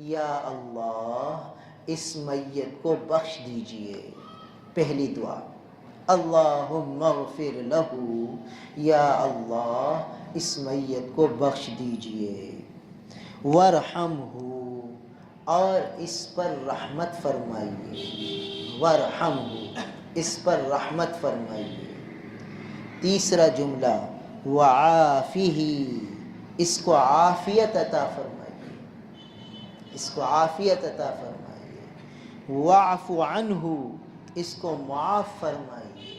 یا اللہ اس میت کو بخش دیجئے۔ پہلی دعا اللہم اغفر لہ، یا اللہ اس میت کو بخش دیجئے، وارحمہ، اور اس پر رحمت فرمائیے، وارحمہ، اس پر رحمت فرمائیے۔ تیسرا جملہ وعافہ، اس کو عافیت عطا فرمائیے، اس کو عافیت عطا فرمائیے۔ واعف عنہ، اس کو معاف فرمائیے۔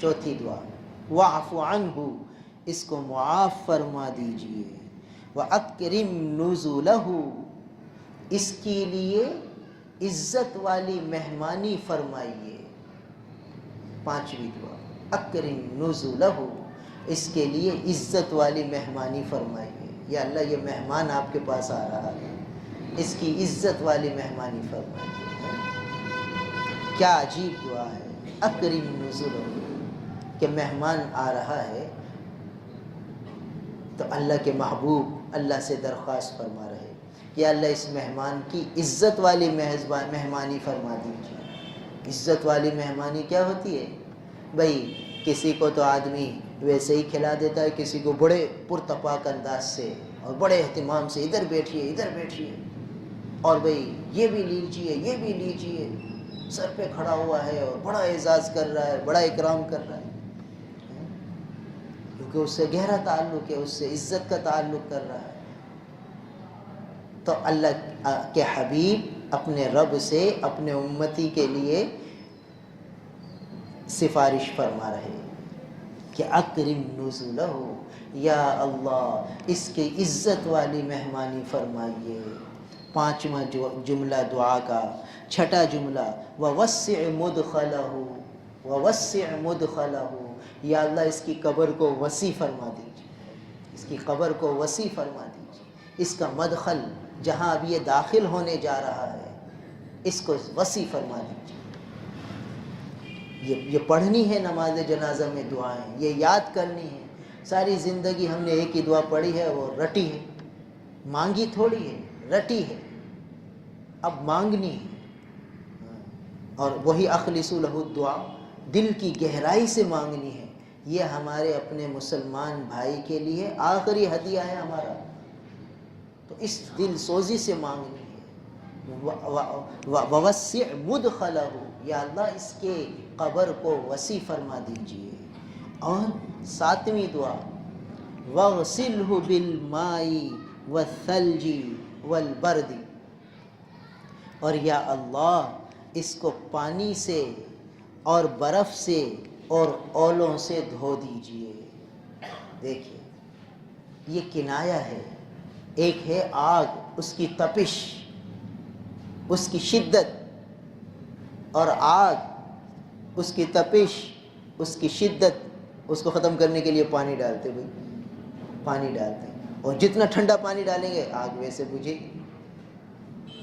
چوتھی دعا واعف عنہ، اس کو معاف فرما دیجئے۔ وَأَكْرِمْ نُزُلَهُ، اس کے لیے عزت والی مہمانی فرمائیے۔ پانچویں دعا اکرم نزلہ، اس کے لیے عزت والی مہمانی فرمائیے۔ یا اللہ یہ مہمان آپ کے پاس آ رہا ہے، اس کی عزت والی مہمانی فرمائیے۔ کیا عجیب دعا ہے، اکرم نزلہ، کہ مہمان آ رہا ہے تو اللہ کے محبوب اللہ سے درخواست فرما رہے کہ اللہ اس مہمان کی عزت والی مہمانی فرما دیجیے۔ عزت والی مہمانی کیا ہوتی ہے بھائی؟ کسی کو تو آدمی ویسے ہی کھلا دیتا ہے، کسی کو بڑے پرتپاک انداز سے اور بڑے اہتمام سے، ادھر بیٹھیے ادھر بیٹھیے، اور بھائی یہ بھی لیجیے یہ بھی لیجیے، سر پہ کھڑا ہوا ہے اور بڑا اعزاز کر رہا ہے، بڑا اکرام کر رہا ہے، کیونکہ اس سے گہرا تعلق ہے، اس سے عزت کا تعلق کر رہا ہے۔ تو اللہ کے حبیب اپنے رب سے اپنے امتی کے لیے سفارش فرما رہے کہ اکرم نزلہ، یا اللہ اس کی عزت والی مہمانی فرمائیے۔ پانچواں جملہ دعا کا، چھٹا جملہ ووسع مدخلہ، ووسع مدخلہ، یا اللہ اس کی قبر کو وسیع فرما دیجیے، اس کی قبر کو وسیع فرما دیجیے۔ اس کا مدخل جہاں اب یہ داخل ہونے جا رہا ہے اس کو وسیع فرما دیجیے۔ یہ پڑھنی ہے نماز جنازہ میں دعائیں، یہ یاد کرنی ہے۔ ساری زندگی ہم نے ایک ہی دعا پڑھی ہے، وہ رٹی ہے، مانگی تھوڑی ہے، رٹی ہے، اب مانگنی ہے۔ اور وہی اخلص لہ الدعاء، دل کی گہرائی سے مانگنی ہے۔ یہ ہمارے اپنے مسلمان بھائی کے لیے آخری ہدیہ ہے ہمارا، تو اس دل سوزی سے مانگنی ہے۔ ووسع مدخلہ، یا اللہ اس کے قبر کو وسیع فرما دیجیے۔ اور 7ویں دعا، واغسلہ بالماء والثلج والبرد، اور یا اللہ اس کو پانی سے اور برف سے اور اولوں سے دھو دیجیے۔ دیکھیے یہ کنایا ہے، ایک ہے آگ، اس کی تپش، اس کی شدت، اور آگ، اس کی تپش، اس کی شدت، اس کو ختم کرنے کے لیے پانی ڈالتے، بھائی پانی ڈالتے ہیں، اور جتنا ٹھنڈا پانی ڈالیں گے آگ ویسے بجھے گی۔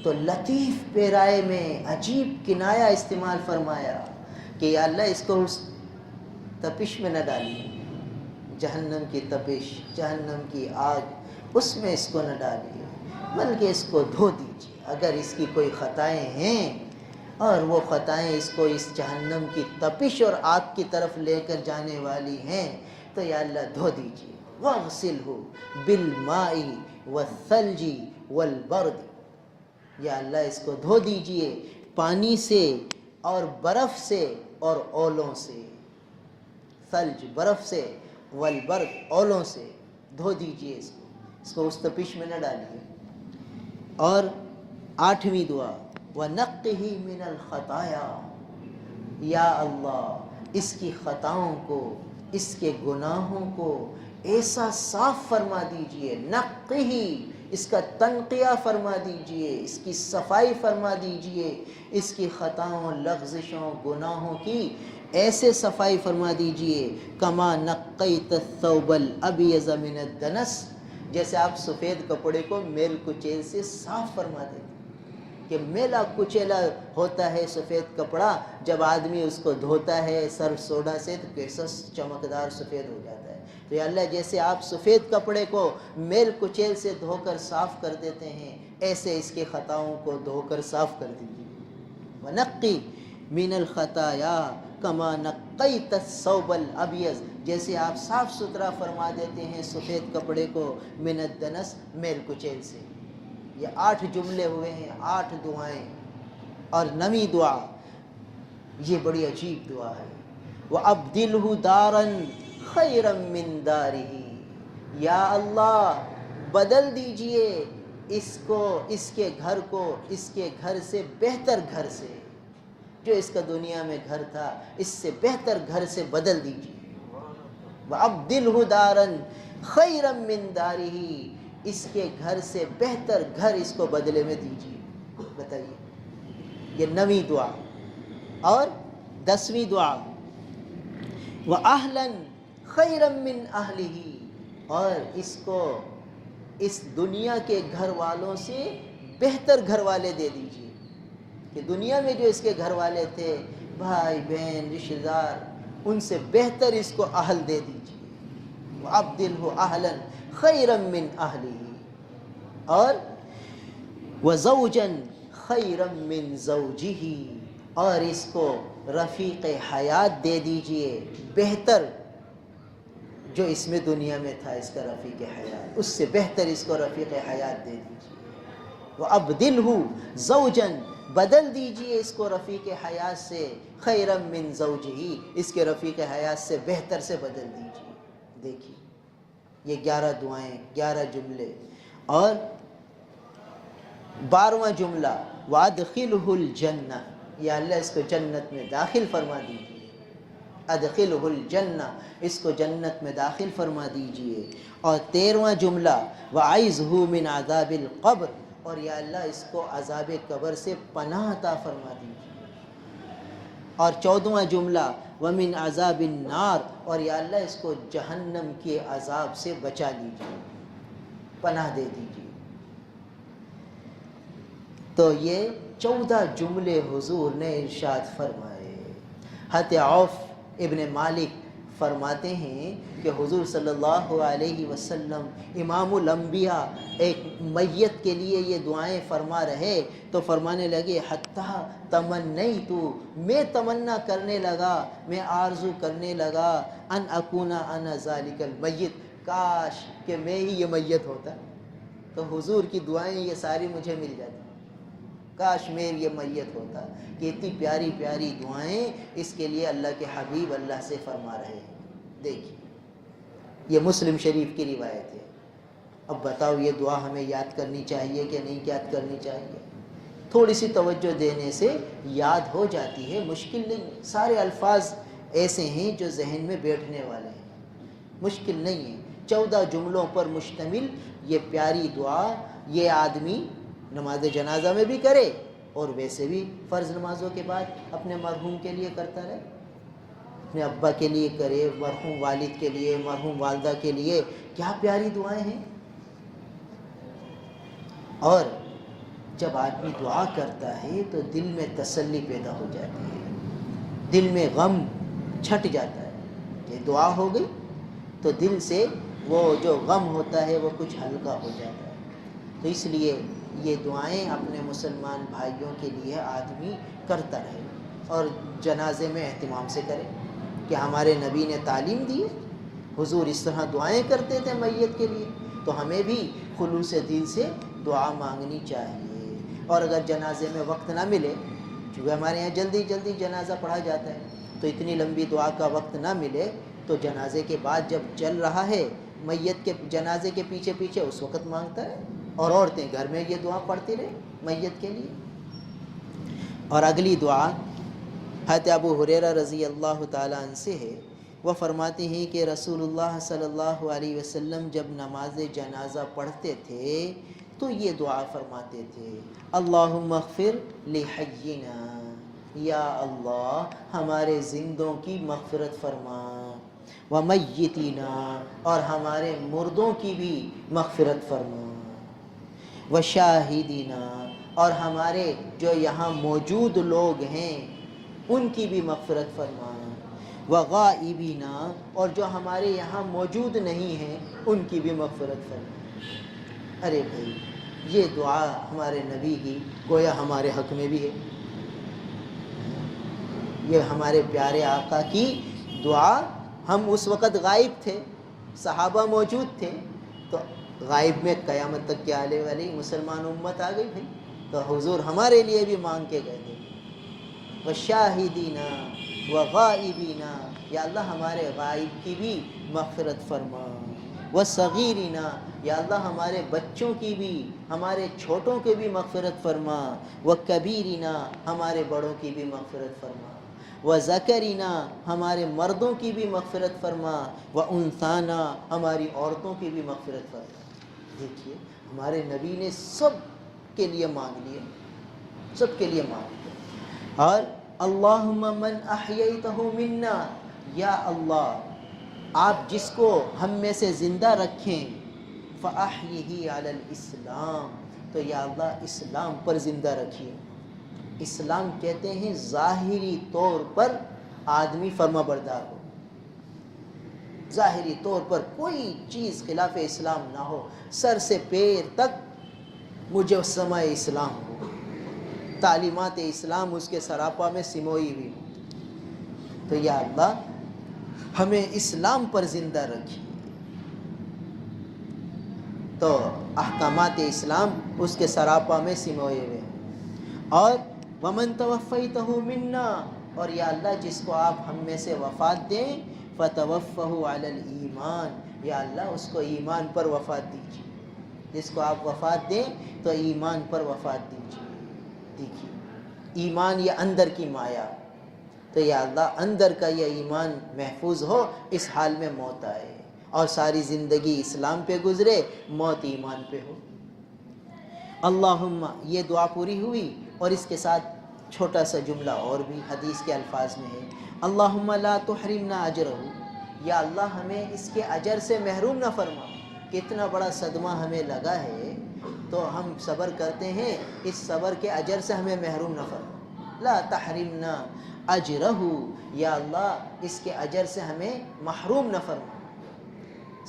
تو لطیف پیرائے میں عجیب کنایا استعمال فرمایا کہ یا اللہ اس کو اس تپش میں نہ ڈالیے، جہنم کی تپش، جہنم کی آگ، اس میں اس کو نہ ڈالیے، بلکہ اس کو دھو دیجیے۔ اگر اس کی کوئی خطائیں ہیں اور وہ خطائیں اس کو اس جہنم کی تپش اور آگ کی طرف لے کر جانے والی ہیں تو یا اللہ دھو دیجیے۔ واغسلہ بالماء والثلج والبرد، یا اللہ اس کو دھو دیجئے پانی سے اور برف سے اور اولوں سے، ثلج برف سے، والبرد اولوں سے، دھو دیجئے اس کو اس تپش میں نہ ڈالیے۔ اور 8ویں دعا، وَنَقِّهِ مِنَ الْخَطَايَا، یا اللہ اس کی خطاؤں کو، اس کے گناہوں کو ایسا صاف فرما دیجئے، نقہ، اس کا تنقیہ فرما دیجئے، اس کی صفائی فرما دیجئے، اس کی خطاؤں، لغزشوں، گناہوں کی ایسے صفائی فرما دیجئے، کما نقیت الثوب الابیض من الدنس، جیسے آپ سفید کپڑے کو میل کچیل سے صاف فرما دیتے ہیں کہ میلا کچیلا ہوتا ہے سفید کپڑا، جب آدمی اس کو دھوتا ہے سرف سوڈا سے تو کیسا چمکدار سفید ہو جاتا ہے۔ تو یا اللہ جیسے آپ سفید کپڑے کو میل کچیل سے دھو کر صاف کر دیتے ہیں، ایسے اس کے خطاؤں کو دھو کر صاف کر دیجیے۔ وَنَقِّ مِنَ الْخَطَايَا كَمَا نَقَّيْتَ الثَّوْبَ الْأَبْيَضَ، جیسے آپ صاف ستھرا فرما دیتے ہیں سفید کپڑے کو من الدنس، میل کچیل سے۔ یہ 8 جملے ہوئے ہیں، 8 دعائیں۔ اور 9ویں دعا، یہ بڑی عجیب دعا ہے، وَأَبْدِلْهُ دَارًا خَيْرًا مِّن دَارِهِ، یا اللہ بدل دیجئے اس کو، اس کے گھر کو، اس کے گھر سے بہتر گھر سے، جو اس کا دنیا میں گھر تھا اس سے بہتر گھر سے بدل دیجئے۔ وَأَبْدِلْهُ دَارًا خَيْرًا مِّن دَارِهِ، اس کے گھر سے بہتر گھر اس کو بدلے میں دیجیے۔ بتائیے، یہ 9ویں دعا۔ اور 10ویں دعا، وَأَهْلًا خَيْرًا مِّنْ أَهْلِهِ، اور اس کو اس دنیا کے گھر والوں سے بہتر گھر والے دے دیجیے، کہ دنیا میں جو اس کے گھر والے تھے، بھائی بہن رشتہ دار، ان سے بہتر اس کو اہل دے دیجیے۔ وَأَبْدِلْهُ أَهْلًا خَيْرًا مِّنْ أَهْلِهِ، اور وَزَوْجًا خَيْرًا مِّنْ زَوْجِهِ، اور اس کو رفیق حیات دے دیجئے بہتر، جو اس میں دنیا میں تھا اس کا رفیق حیات، اس سے بہتر اس کو رفیق حیات دے دیجئے۔ وَأَبْدِلْهُ زَوْجًا، بدل دیجئے اس کو رفیق حیات سے، خَيْرًا مِّن زَوْجِهِ، اس کے رفیق حیات سے بہتر سے بدل دیجئے۔ دیکھیے یہ 11 دعائیں، 11 جملے۔ اور 12واں جملہ، وَأَدْخِلْهُ الْجَنَّةَ، یا اللہ اس کو جنت میں داخل فرما دیجئے۔ ادخلہ الجنہ، اس کو جنت میں داخل فرما دیجئے۔ اور 13واں جملہ، وَأَعِذْهُ مِنْ عَذَابِ الْقَبْرِ، اور یا اللہ اس کو عذاب قبر سے پناہ عطا فرما دیجئے۔ اور 14واں جملہ، وَمِنْ عَذَابِ النَّارِ، اور یا اللہ اس کو جہنم کے عذاب سے بچا لیجئے، پناہ دے دیجئے۔ تو یہ 14 جملے حضور نے ارشاد فرمائے۔ حضرت عوف ابن مالک فرماتے ہیں کہ حضور صلی اللہ علیہ وسلم امام الانبیاء ایک میت کے لیے یہ دعائیں فرما رہے تو فرمانے لگے حتیٰ تمنیت، میں تمنا کرنے لگا، میں آرزو کرنے لگا ان اکونا انا ذالک المیت، کاش کہ میں ہی یہ میت ہوتا، تو حضور کی دعائیں یہ ساری مجھے مل جاتی، کاش میں یہ میت ہوتا، کہ اتنی پیاری پیاری دعائیں اس کے لیے اللہ کے حبیب اللہ سے فرما رہے ہیں۔ دیکھیے یہ مسلم شریف کی روایت ہے۔ اب بتاؤ یہ دعا ہمیں یاد کرنی چاہیے کہ نہیں یاد کرنی چاہیے؟ تھوڑی سی توجہ دینے سے یاد ہو جاتی ہے، مشکل نہیں، سارے الفاظ ایسے ہیں جو ذہن میں بیٹھنے والے ہیں، مشکل نہیں ہے۔ 14 جملوں پر مشتمل یہ پیاری دعا یہ آدمی نماز جنازہ میں بھی کرے اور ویسے بھی فرض نمازوں کے بعد اپنے مرحوم کے لیے کرتا رہے، اپنے ابا کے لیے کرے، مرحوم والد کے لیے، مرحوم والدہ کے لیے، کیا پیاری دعائیں ہیں۔ اور جب آدمی دعا کرتا ہے تو دل میں تسلی پیدا ہو جاتی ہے، دل میں غم چھٹ جاتا ہے کہ دعا ہو گئی تو دل سے وہ جو غم ہوتا ہے وہ کچھ ہلکا ہو جاتا ہے۔ تو اس لیے یہ دعائیں اپنے مسلمان بھائیوں کے لیے آدمی کرتا رہے اور جنازے میں اہتمام سے کرے کہ ہمارے نبی نے تعلیم دی ہے، حضور اس طرح دعائیں کرتے تھے میت کے لیے، تو ہمیں بھی خلوص دل سے دعا مانگنی چاہیے۔ اور اگر جنازے میں وقت نہ ملے، چونکہ ہمارے یہاں جلدی جلدی جنازہ پڑھا جاتا ہے، تو اتنی لمبی دعا کا وقت نہ ملے تو جنازے کے بعد جب چل رہا ہے میت کے جنازے کے پیچھے پیچھے اس وقت مانگتا ہے، اور عورتیں گھر میں یہ دعا پڑھتی رہے میت کے لیے۔ اور اگلی دعا حضرت ابو ہریرہ رضی اللہ تعالیٰ عنہ سے ہے، وہ فرماتے ہیں کہ رسول اللہ صلی اللہ علیہ وسلم جب نماز جنازہ پڑھتے تھے تو یہ دعا فرماتے تھے، اللہم اغفر لحینا، یا اللہ ہمارے زندوں کی مغفرت فرما، ومیتینا، اور ہمارے مردوں کی بھی مغفرت فرما، وشاہدینا، اور ہمارے جو یہاں موجود لوگ ہیں ان کی بھی مغفرت فرما، وغائبینا، اور جو ہمارے یہاں موجود نہیں ہیں ان کی بھی مغفرت فرما۔ ارے بھائی یہ دعا ہمارے نبی کی گویا ہمارے حق میں بھی ہے، یہ ہمارے پیارے آقا کی دعا۔ ہم اس وقت غائب تھے، صحابہ موجود تھے، تو غائب میں قیامت تک کے آنے والی مسلمان امت آ گئی بھائی، تو حضور ہمارے لیے بھی مانگ کے گئے تھے، وشاہدینا وغائبینا، یا اللہ ہمارے غائب کی بھی مغفرت فرما، وصغیرنا، یا اللہ ہمارے بچوں کی بھی، ہمارے چھوٹوں کے بھی مغفرت فرما، وکبیرنا، ہمارے بڑوں کی بھی مغفرت فرما، وذکرنا، ہمارے مردوں کی بھی مغفرت فرما، وانثانا، ہماری عورتوں کی بھی مغفرت فرما۔ دیکھیے ہمارے نبی نے سب کے لیے مانگ لیا، سب کے لیے مانگ لیا۔ اور اللہم من احییتہ منا، یا اللہ آپ جس کو ہم میں سے زندہ رکھیں، فاحیہ علی الاسلام، تو یا اللہ اسلام پر زندہ رکھیے۔ اسلام کہتے ہیں ظاہری طور پر آدمی فرما بردار ہو، ظاہری طور پر کوئی چیز خلاف اسلام نہ ہو، سر سے پیر تک مجسمہ اسلام ہو، تعلیمات اسلام اس کے سراپا میں سموئی ہوئی ہو، تو یا اللہ ہمیں اسلام پر زندہ رکھیے۔ تو احکامات اسلام اس کے سراپا میں سموئے ہوئے ہیں۔ اور ومن توفیتہ منا، اور یا اللہ جس کو آپ ہم میں سے وفات دیں، فتوفہ علی الایمان، یا اللہ اس کو ایمان پر وفات دیجیے، جس کو آپ وفات دیں تو ایمان پر وفات دیجیے۔ دیکھیے ایمان یہ اندر کی مایا، تو یا اللہ اندر کا یہ ایمان محفوظ ہو، اس حال میں موت آئے اور ساری زندگی اسلام پہ گزرے، موت ایمان پہ ہو۔ اللہم، یہ دعا پوری ہوئی، اور اس کے ساتھ چھوٹا سا جملہ اور بھی حدیث کے الفاظ میں ہے، اللہم لا تحرمنا اجرہ، یا اللہ ہمیں اس کے اجر سے محروم نہ فرما۔ کتنا بڑا صدمہ ہمیں لگا ہے تو ہم صبر کرتے ہیں، اس صبر کے اجر سے ہمیں محروم نہ فرما، لا تحرمنا اجرہ، یا اللہ اس کے اجر سے ہمیں محروم نہ فرما۔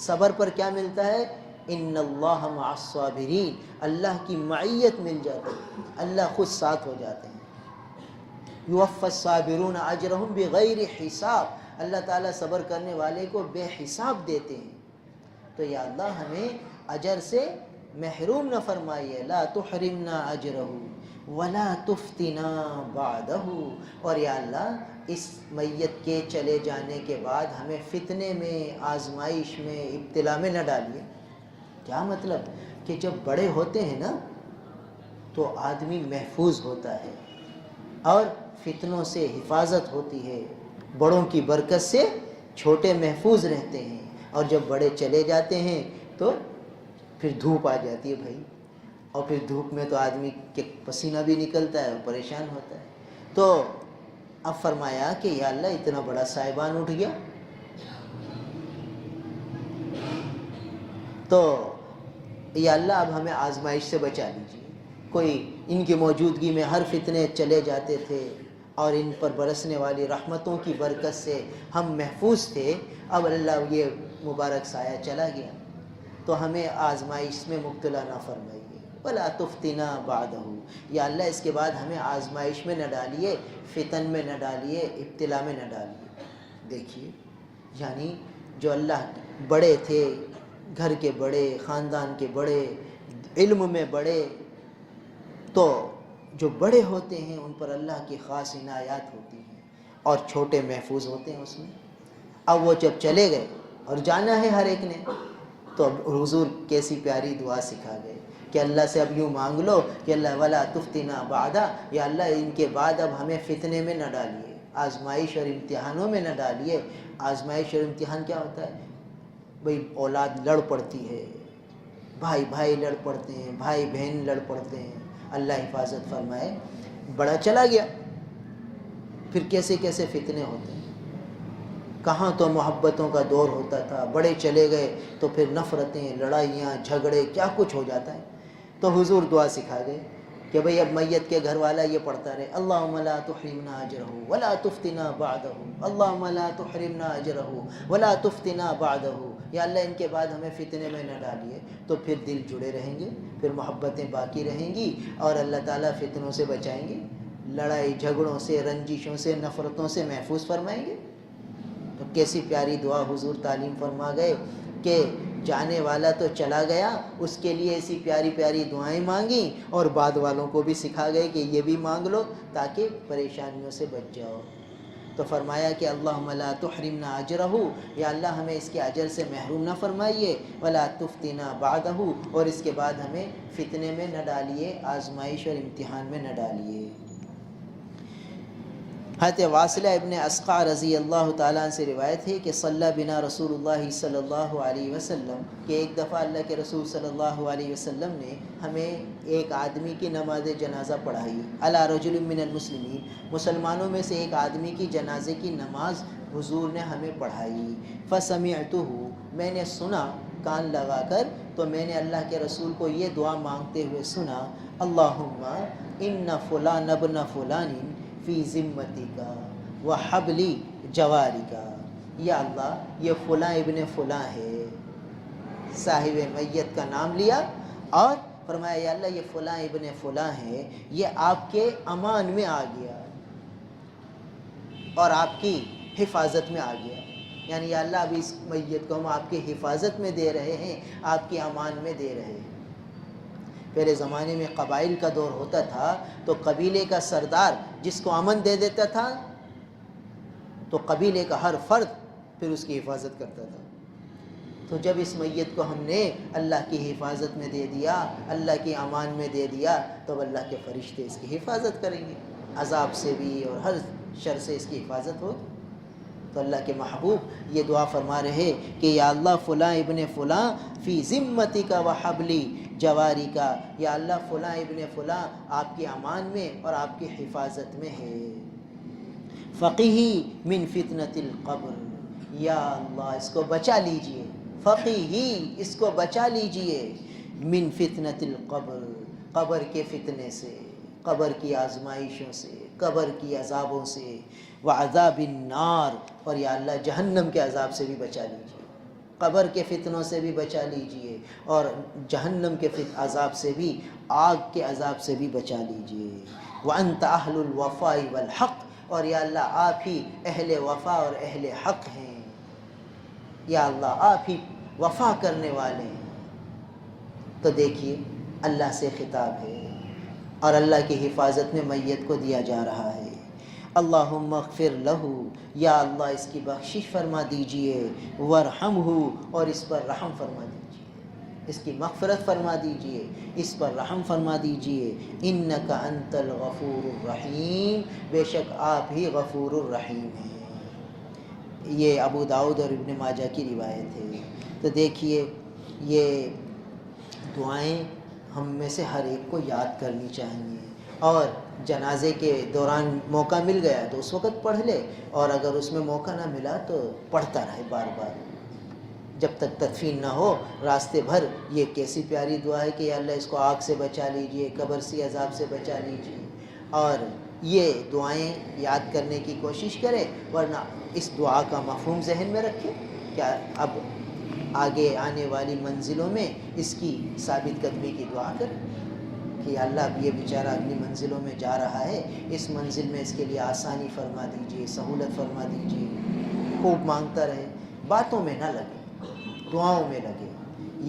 صبر پر کیا ملتا ہے؟ ان اللہ مع الصابرین، اللہ کی معیت مل جاتی ہے، اللہ خود ساتھ ہو جاتے ہیں۔ یوفی الصابرون اجرہم بغیر حساب، اللہ تعالیٰ صبر کرنے والے کو بے حساب دیتے ہیں۔ تو یا اللہ ہمیں اجر سے محروم نہ فرمائیے، لا تحرمنا اجرہ ولا تفتنا بعدہ، اور یا اللہ اس میت کے چلے جانے کے بعد ہمیں فتنے میں، آزمائش میں، ابتلا میں نہ ڈالیے۔ کیا مطلب؟ کہ جب بڑے ہوتے ہیں نا تو آدمی محفوظ ہوتا ہے اور فتنوں سے حفاظت ہوتی ہے، بڑوں کی برکت سے چھوٹے محفوظ رہتے ہیں، اور جب بڑے چلے جاتے ہیں تو پھر دھوپ آ جاتی ہے بھائی، اور پھر دھوپ میں تو آدمی کے پسینہ بھی نکلتا ہے اور پریشان ہوتا ہے۔ تو اب فرمایا کہ یا اللہ اتنا بڑا صاحبان اٹھ گیا، تو یا اللہ اب ہمیں آزمائش سے بچا لیجیے۔ کوئی ان کی موجودگی میں ہر فتنے چلے جاتے تھے اور ان پر برسنے والی رحمتوں کی برکت سے ہم محفوظ تھے، اب اللہ یہ مبارک سایہ چلا گیا، تو ہمیں آزمائش میں مبتلا نہ فرمائیے، ولا تفتنا بعدہ، یا اللہ اس کے بعد ہمیں آزمائش میں نہ ڈالیے، فتن میں نہ ڈالیے، ابتلا میں نہ ڈالیے۔ دیکھیے یعنی جو اللہ بڑے تھے، گھر کے بڑے، خاندان کے بڑے، علم میں بڑے، تو جو بڑے ہوتے ہیں ان پر اللہ کی خاص عنایات ہوتی ہیں اور چھوٹے محفوظ ہوتے ہیں اس میں۔ اب وہ جب چلے گئے اور جانا ہے ہر ایک نے، تو اب حضور کیسی پیاری دعا سکھا گئے کہ اللہ سے اب یوں مانگ لو کہ اللہ ولا تفتنا بعدا، یا اللہ ان کے بعد اب ہمیں فتنے میں نہ ڈالیے، آزمائش اور امتحانوں میں نہ ڈالیے۔ آزمائش اور امتحان کیا ہوتا ہے؟ بھئی اولاد لڑ پڑتی ہے، بھائی بھائی لڑ پڑتے ہیں، بھائی بہن لڑ پڑتے ہیں، اللہ حفاظت فرمائے۔ بڑا چلا گیا، پھر کیسے کیسے فتنے ہوتے ہیں، کہاں تو محبتوں کا دور ہوتا تھا، بڑے چلے گئے تو پھر نفرتیں، لڑائیاں، جھگڑے، کیا کچھ ہو جاتا ہے۔ تو حضور دعا سکھا گئے کہ بھئی اب میت کے گھر والا یہ پڑھتا رہے، اللہم لا تحرمنا اجرہ ولا تفتنا بعدہ، اللہم لا تحرمنا اجرہ ولا تفتنا بعدہ، یا اللہ ان کے بعد ہمیں فتنے میں نہ ڈالیے۔ تو پھر دل جڑے رہیں گے، پھر محبتیں باقی رہیں گی، اور اللہ تعالیٰ فتنوں سے بچائیں گے، لڑائی جھگڑوں سے، رنجشوں سے، نفرتوں سے محفوظ فرمائیں گے۔ تو کیسی پیاری دعا حضور تعلیم فرما گئے کہ جانے والا تو چلا گیا، اس کے لیے ایسی پیاری پیاری دعائیں مانگیں، اور بعد والوں کو بھی سکھا گئے کہ یہ بھی مانگ لو تاکہ پریشانیوں سے بچ جاؤ۔ تو فرمایا کہ اللہم لا تحرمنا اجرہ، یا اللہ ہمیں اس کے اجر سے محروم نہ فرمائیے، ولا تفتنا بعدہ، اور اس کے بعد ہمیں فتنے میں نہ ڈالیے، آزمائش اور امتحان میں نہ ڈالیے۔ حضرت واصلہ ابن اسقع رضی اللہ تعالیٰ عنہ سے روایت ہے کہ صلی بنا رسول اللہ صلی اللہ علیہ وسلم، کہ ایک دفعہ اللہ کے رسول صلی اللہ علیہ وسلم نے ہمیں ایک آدمی کی نماز جنازہ پڑھائی، علی رجل من المسلمین، مسلمانوں میں سے ایک آدمی کی جنازے کی نماز حضور نے ہمیں پڑھائی۔ فسمعتہ، میں نے سنا کان لگا کر، تو میں نے اللہ کے رسول کو یہ دعا مانگتے ہوئے سنا، اللہم ان فلان ابن فلان فی ذمتک و حبلی جوارک، یا اللہ یہ فلاں ابن فلاں ہے، صاحب میت کا نام لیا اور فرمایا یا اللہ یہ فلاں ابن فلاں ہے، یہ آپ کے امان میں آ گیا اور آپ کی حفاظت میں آ گیا، یعنی یا اللہ اب اس میت کو ہم آپ کی حفاظت میں دے رہے ہیں، آپ کے امان میں دے رہے ہیں۔ پہلے زمانے میں قبائل کا دور ہوتا تھا تو قبیلے کا سردار جس کو امن دے دیتا تھا تو قبیلے کا ہر فرد پھر اس کی حفاظت کرتا تھا۔ تو جب اس میت کو ہم نے اللہ کی حفاظت میں دے دیا، اللہ کی امان میں دے دیا، تو اللہ کے فرشتے اس کی حفاظت کریں گے، عذاب سے بھی اور ہر شر سے اس کی حفاظت ہوگی۔ تو اللہ کے محبوب یہ دعا فرما رہے کہ یا اللہ فلاں ابن فلاں فی ذمتک و حبلی جوارک، یا اللہ فلاں ابن فلاں آپ کے امان میں اور آپ کی حفاظت میں ہے۔ فقیہی من فتنۃ القبر، یا اللہ اس کو بچا لیجئے، فقیہی اس کو بچا لیجئے من فتنۃ القبر، قبر کے فتنے سے، قبر کی آزمائشوں سے، قبر کی عذابوں سے، وعذاب النار، اور یا اللہ جہنم کے عذاب سے بھی بچا لیجیے، قبر کے فتنوں سے بھی بچا لیجیے، اور جہنم کے عذاب سے بھی، آگ کے عذاب سے بھی بچا لیجیے۔ وَأَنْتَ أَهْلُ الْوَفَاءِ وَالْحَقِّ، اور یا اللہ آپ ہی اہل وفا اور اہل حق ہیں، یا اللہ آپ ہی وفا کرنے والے ہیں۔ تو دیکھیے اللہ سے خطاب ہے، اور اللہ کی حفاظت میں میت کو دیا جا رہا ہے۔ اللہم اغفر لہ، یا اللہ اس کی بخشش فرما دیجئے، ورحمہ، اور اس پر رحم فرما دیجئے، اس کی مغفرت فرما دیجئے، اس پر رحم فرما دیجئے۔ انک انت الغفور الرحیم، بے شک آپ ہی غفور الرحیم ہیں۔ یہ ابو داؤد اور ابن ماجہ کی روایت ہے۔ تو دیکھیے یہ دعائیں ہم میں سے ہر ایک کو یاد کرنی چاہیے، اور جنازے کے دوران موقع مل گیا تو اس وقت پڑھ لے، اور اگر اس میں موقع نہ ملا تو پڑھتا رہے بار بار جب تک تدفین نہ ہو راستے بھر۔ یہ کیسی پیاری دعا ہے کہ یا اللہ اس کو آگ سے بچا لیجئے، قبر سے عذاب سے بچا لیجئے، اور یہ دعائیں یاد کرنے کی کوشش کرے، ورنہ اس دعا کا مفہوم ذہن میں رکھے، کیا اب آگے آنے والی منزلوں میں اس کی ثابت قدمی کی دعا کرے کہ یا اللہ اب یہ بیچارہ اگلی منزلوں میں جا رہا ہے، اس منزل میں اس کے لیے آسانی فرما دیجئے، سہولت فرما دیجئے۔ خوب مانگتا رہے، باتوں میں نہ لگے، دعاؤں میں لگے۔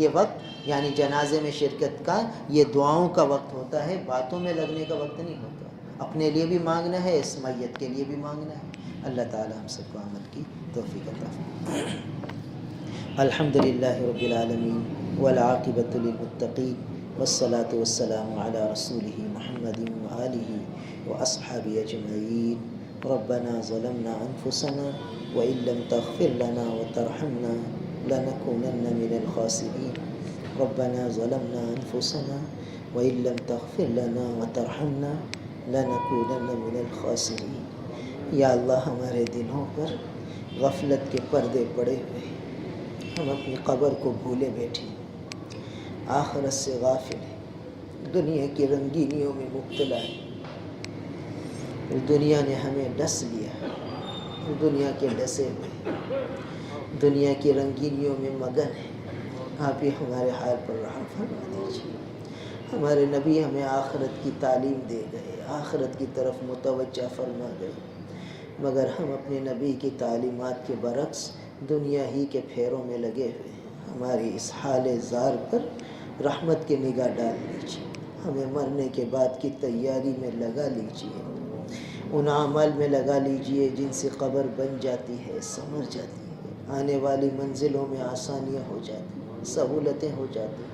یہ وقت یعنی جنازے میں شرکت کا یہ دعاؤں کا وقت ہوتا ہے، باتوں میں لگنے کا وقت نہیں ہوتا۔ اپنے لیے بھی مانگنا ہے، اس میت کے لیے بھی مانگنا ہے۔ اللہ تعالی ہم سب کو عمل کی توفیق عطا فرمائے۔ الحمدللہ رب العالمین، والعاقبۃ للمتقین، والصلاة والسلام علی رسولہ محمد وآلہ واصحابہ اجمعین۔ ربنا ظلمنا انفسنا وإن لم تغفر لنا وترحمنا لنكونن من الخاسرین۔ ربنا ظلمنا انفسنا وإن لم تغفر لنا وترحمنا لنكونن من الخاسرین۔ یا اللہ ہمارے دلوں پر غفلت کے پردے پڑے ہوئے، ہم اپنی قبر کو بھولے بیٹھے، آخرت سے غافل ہیں، دنیا کی رنگینیوں میں مبتلا ہیں، دنیا نے ہمیں ڈس لیا، دنیا کے ڈسے ہوئے، دنیا کی رنگینیوں میں مگن ہیں۔ آپ ہی ہمارے حال پر رحم فرما دیجیے۔ ہمارے نبی ہمیں آخرت کی تعلیم دے گئے، آخرت کی طرف متوجہ فرما گئے، مگر ہم اپنے نبی کی تعلیمات کے برعکس دنیا ہی کے پھیروں میں لگے ہوئے ہیں۔ ہماری اس حال زار پر رحمت کی نگاہ ڈال لیجیے، ہمیں مرنے کے بعد کی تیاری میں لگا لیجیے، ان اعمال میں لگا لیجیے جن سے قبر بن جاتی ہے، سنور جاتی ہے، آنے والی منزلوں میں آسانیاں ہو جاتی ہیں، سہولتیں ہو جاتی ہیں۔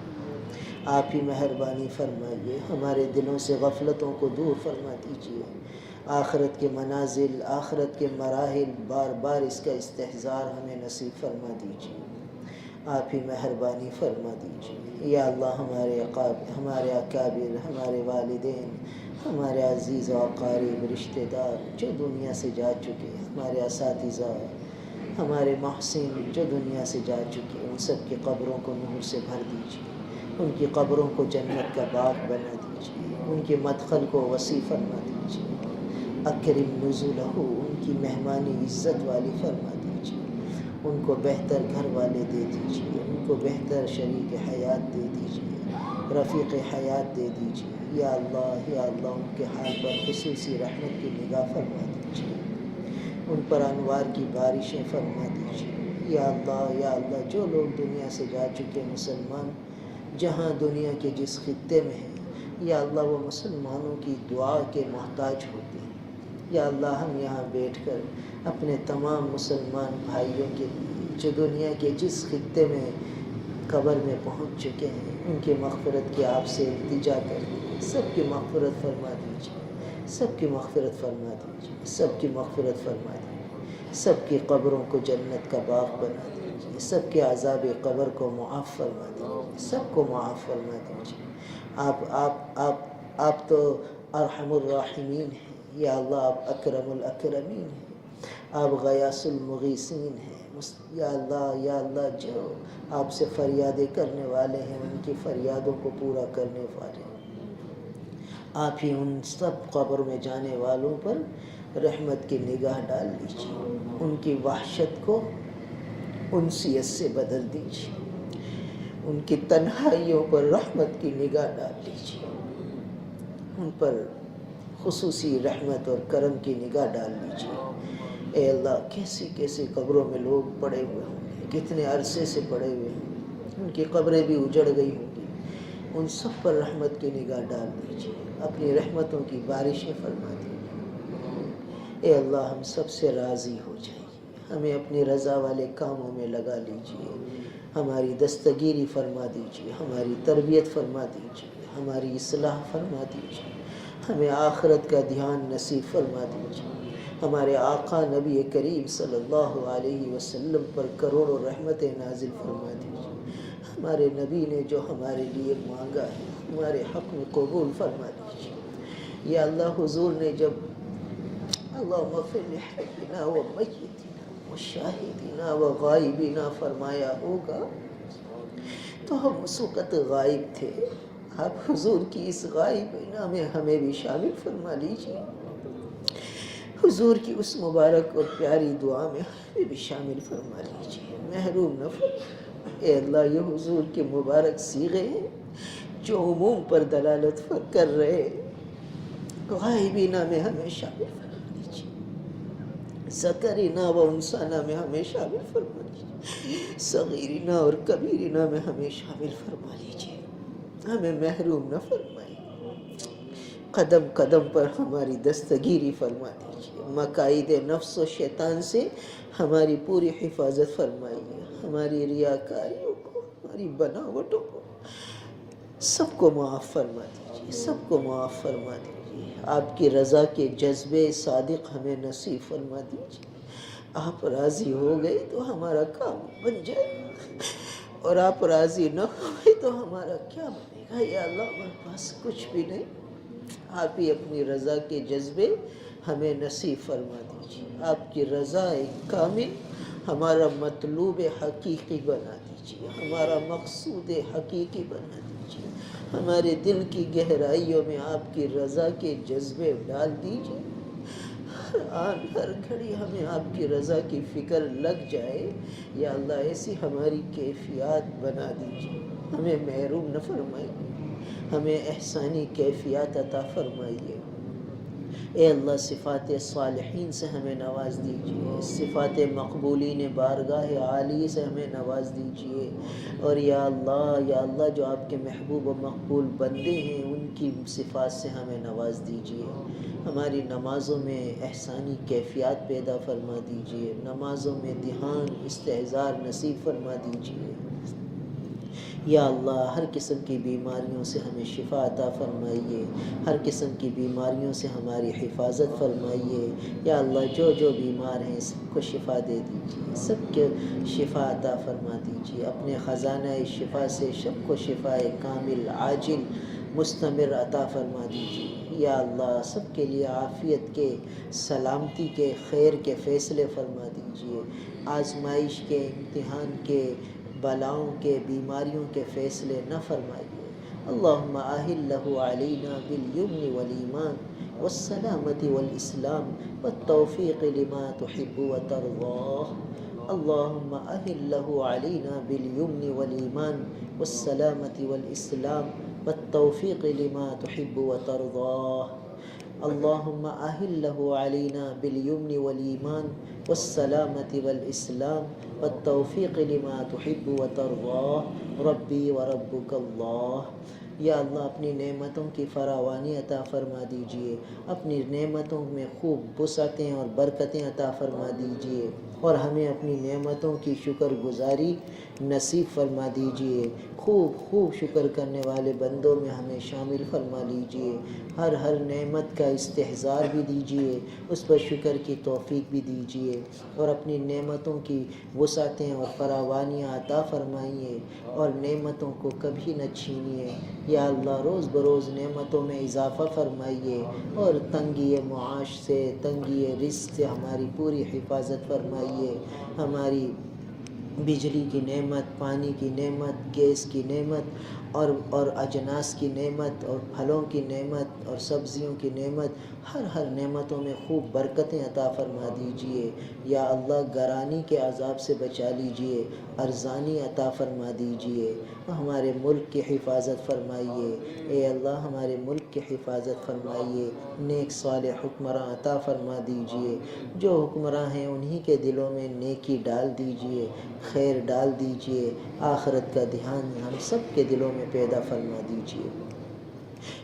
آپ ہی مہربانی فرمائیے، ہمارے دلوں سے غفلتوں کو دور فرما دیجیے، آخرت کے منازل، آخرت کے مراحل، بار بار اس کا استحضار ہمیں نصیب فرما دیجیے۔ آپ ہی مہربانی فرما دیجیے۔ یا اللہ ہمارے اکابر، ہمارے والدین، ہمارے عزیز و اقارب، رشتہ دار جو دنیا سے جا چکے، ہمارے اساتذہ، ہمارے محسن جو دنیا سے جا چکے، ان سب کی قبروں کو نور سے بھر دیجیے، ان کی قبروں کو جنت کا باغ بنا دیجیے، ان کے مدخل کو وسیع فرما دیجیے۔ اکرم نزلہ، ان کی مہمانی عزت والی فرما دیجیے، ان کو بہتر گھر والے دے دیجیے، ان کو بہتر شریک حیات دے دیجیے، رفیق حیات دے دیجیے۔ یا اللہ ان کے حال پر خصوصی رحمت کی نگاہ فرما دیجیے، ان پر انوار کی بارشیں فرما دیجیے۔ یا اللہ جو لوگ دنیا سے جا چکے مسلمان جہاں دنیا کے جس خطے میں ہیں، یا اللہ وہ مسلمانوں کی دعا کے محتاج ہوتے ہیں۔ یا اللہ ہم یہاں بیٹھ کر اپنے تمام مسلمان بھائیوں کے لیے جو دنیا کے جس خطے میں قبر میں پہنچ چکے ہیں، ان کی مغفرت کی آپ سے التجا کر سب کی مغفرت فرما دیجیے، سب کی مغفرت فرما دیجیے، سب کی مغفرت فرما دیجیے، سب کی قبروں کو جنت کا باغ بنا دیجیے، سب کے عذاب قبر کو معاف فرما دیجیے، سب کو معاف فرما دیجیے۔ آپ تو ارحم الراحمین ہیں، یا اللہ آپ اکرم الاکرمین ہیں۔ آپ غیاث المغیثین ہیں۔ یا اللہ جو آپ سے فریادیں کرنے والے ہیں ان کی فریادوں کو پورا کرنے والے ہیں، آپ ہی ان سب قبر میں جانے والوں پر رحمت کی نگاہ ڈال لیجیے، ان کی وحشت کو انسیت سے بدل دیجیے، ان کی تنہائیوں پر رحمت کی نگاہ ڈال لیجیے، ان پر خصوصی رحمت اور کرم کی نگاہ ڈال لیجیے۔ اے اللہ کیسی کیسی قبروں میں لوگ پڑے ہوئے ہوں گے، کتنے عرصے سے پڑے ہوئے ہوں گے، ان کی قبریں بھی اجڑ گئی ہوں گی، ان سب پر رحمت کی نگاہ ڈال دیجیے، اپنی رحمتوں کی بارشیں فرما دیجیے۔ اے اللہ ہم سب سے راضی ہو جائیے، ہمیں اپنی رضا والے کاموں میں لگا لیجیے، ہماری دستگیری فرما دیجیے، ہماری تربیت فرما دیجیے، ہماری اصلاح فرما دیجیے، ہمیں آخرت کا دھیان نصیب فرما دیجیے، ہمارے آقا نبی کریم صلی اللہ علیہ وسلم پر کروڑوں رحمتیں نازل فرما دیجیے، ہمارے نبی نے جو ہمارے لیے مانگا ہے ہمارے حق میں قبول فرما دیجیے۔ یا اللہ حضور نے جب اللہم اغفر لحینا و میتنا و شاہدنا و غائبنا فرمایا ہوگا تو ہم اس وقت غائب تھے، آپ حضور کی اس غائبنا میں ہمیں بھی شامل فرما لیجیے، حضور کی اس مبارک اور پیاری دعا میں ہمیں بھی شامل فرما لیجیے، محروم نہ فرما۔ اے اللہ یہ حضور کے مبارک صیغے ہیں جو عموم پر دلالت کر رہے ہیں، غائبینہ میں ہمیں شامل فرما لیجیے، ذکرینہ و انسانہ میں ہمیں شامل فرما لیجیے، صغیرینہ اور کبیرینہ میں ہمیں شامل فرما لیجیے، ہمیں محروم نہ فرمائیے، قدم قدم پر ہماری دستگیری فرما دیجیے، مکائد نفس و شیطان سے ہماری پوری حفاظت فرمائیے، ہماری ریاکاریوں کو، ہماری بناوٹوں کو سب کو معاف فرما دیجیے، سب کو معاف فرما دیجیے، آپ کی رضا کے جذبے صادق ہمیں نصیب فرما دیجیے، آپ راضی ہو گئے تو ہمارا کام بن جائے اور آپ راضی نہ ہوئے تو ہمارا کیا بنے گا۔ یا اللہ ہمارے پاس کچھ بھی نہیں، آپ ہی اپنی رضا کے جذبے ہمیں نصیب فرما دیجیے، آپ کی رضا کامل ہمارا مطلوب حقیقی بنا دیجیے، ہمارا مقصود حقیقی بنا دیجیے، ہمارے دل کی گہرائیوں میں آپ کی رضا کے جذبے ڈال دیجیے، ہر آن ہر گھڑی ہمیں آپ کی رضا کی فکر لگ جائے۔ یا اللہ ایسی ہماری کیفیات بنا دیجیے، ہمیں محروم نہ فرمائیے، ہمیں احسانی کیفیات عطا فرمائیے۔ اے اللہ صفات صالحین سے ہمیں نواز دیجیے، صفات مقبولین بارگاہ عالی سے ہمیں نواز دیجیے، اور یا اللہ جو آپ کے محبوب و مقبول بندے ہیں ان کی صفات سے ہمیں نواز دیجیے، ہماری نمازوں میں احسانی کیفیات پیدا فرما دیجیے، نمازوں میں دھیان استحضار نصیب فرما دیجیے۔ یا اللہ ہر قسم کی بیماریوں سے ہمیں شفا عطا فرمائیے، ہر قسم کی بیماریوں سے ہماری حفاظت فرمائیے۔ یا اللہ جو جو بیمار ہیں سب کو شفا دے دیجیے، سب کے شفا عطا فرما دیجیے، اپنے خزانہ شفا سے سب کو شفا کامل عاجل مستمر عطا فرما دیجیے۔ یا اللہ سب کے لیے عافیت کے، سلامتی کے، خیر کے فیصلے فرما دیجیے، آزمائش کے، امتحان کے، بلاؤں کے، بیماریوں کے فیصلے نہ فرمائیے۔ اللہم اہلہ علینا بالیمن والایمان والسلامت والاسلام والتوفیق لما تحب وترضاہ۔ اللہم اہلہ علینا بالیمن والایمان والسلامت والاسلام والتوفیق لما تحب وترضاہ۔ اللہم اہلہ علینا بالیمن والایمان والسلامت والاسلام والتوفیق لما تحب وترضاہ، ربی وربک اللہ۔ یا اللہ اپنی نعمتوں کی فراوانی عطا فرما دیجیے، اپنی نعمتوں میں خوب وسعتیں اور برکتیں عطا فرما دیجیے، اور ہمیں اپنی نعمتوں کی شکر گزاری نصیب فرما دیجیے، خوب خوب شکر کرنے والے بندوں میں ہمیں شامل فرما لیجیے، ہر نعمت کا استحضار بھی دیجیے، اس پر شکر کی توفیق بھی دیجیے، اور اپنی نعمتوں کی وسعتیں اور فراوانیاں عطا فرمائیے، اور نعمتوں کو کبھی نہ چھینیے، یا اللہ روز بروز نعمتوں میں اضافہ فرمائیے، اور تنگی معاش سے، تنگی رزق سے ہماری پوری حفاظت فرمائیے۔ ہماری بجلی کی نعمت، پانی کی نعمت، گیس کی نعمت اور اجناس کی نعمت، اور پھلوں کی نعمت، اور سبزیوں کی نعمت، ہر نعمتوں میں خوب برکتیں عطا فرما دیجئے۔ یا اللہ گرانی کے عذاب سے بچا لیجئے، ارزانی عطا فرما دیجئے، ہمارے ملک کی حفاظت فرمائیے۔ اے اللہ ہمارے ملک کی حفاظت فرمائیے، نیک صالح حکمراں عطا فرما دیجئے۔ جو حکمراں ہیں انہی کے دلوں میں نیکی ڈال دیجئے، خیر ڈال دیجئے، آخرت کا دھیان ہم سب کے دلوں میں پیدا فرما دیجئے۔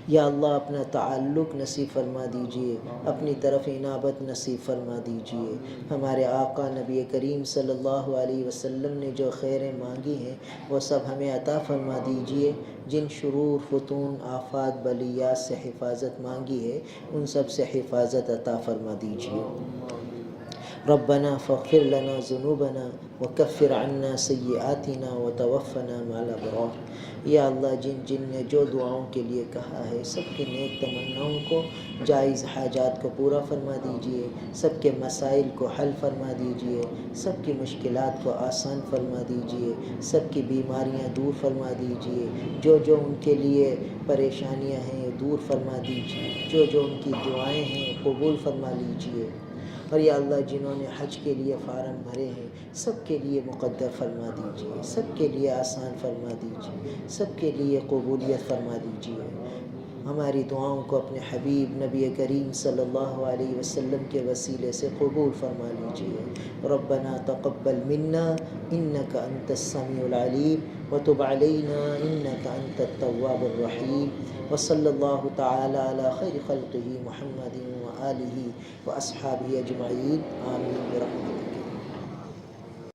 یا اللہ اپنا تعلق نصیب فرما دیجئے، اپنی طرف انابت نصیب فرما دیجئے۔ ہمارے آقا نبی کریم صلی اللہ علیہ وسلم نے جو خیریں مانگی ہیں وہ سب ہمیں عطا فرما دیجئے۔ جن شرور، فتون، آفات، بلیات سے حفاظت مانگی ہے ان سب سے حفاظت عطا فرما دیجئے۔ ربنا فاغفر لنا ذنوبنا وکفر عنا سیئاتنا وتوفنا مع الابرار۔ یا اللہ جن نے جو دعاؤں کے لیے کہا ہے سب کی نیک تمناؤں کو، جائز حاجات کو پورا فرما دیجئے، سب کے مسائل کو حل فرما دیجئے، سب کی مشکلات کو آسان فرما دیجئے، سب کی بیماریاں دور فرما دیجئے، جو ان کے لیے پریشانیاں ہیں دور فرما دیجئے، جو ان کی دعائیں ہیں قبول فرما لیجئے۔ اور یا اللہ جنہوں نے حج کے لیے فارم بھرے ہیں سب کے لیے مقدر فرما دیجئے، سب کے لیے آسان فرما دیجئے، سب کے لیے قبولیت فرما دیجئے۔ ہماری دعاؤں کو اپنے حبیب نبی کریم صلی اللہ علیہ وسلم کے وسیلے سے قبول فرما لیجئے۔ ربنا تقبل منا انک انت السمیع العلیم وتب علینا انک انت التواب الرحیم، وصلی اللہ تعالی علی خیر خلقہ محمد وآلہ واصحابہ اجمعین، آمین برحمتک۔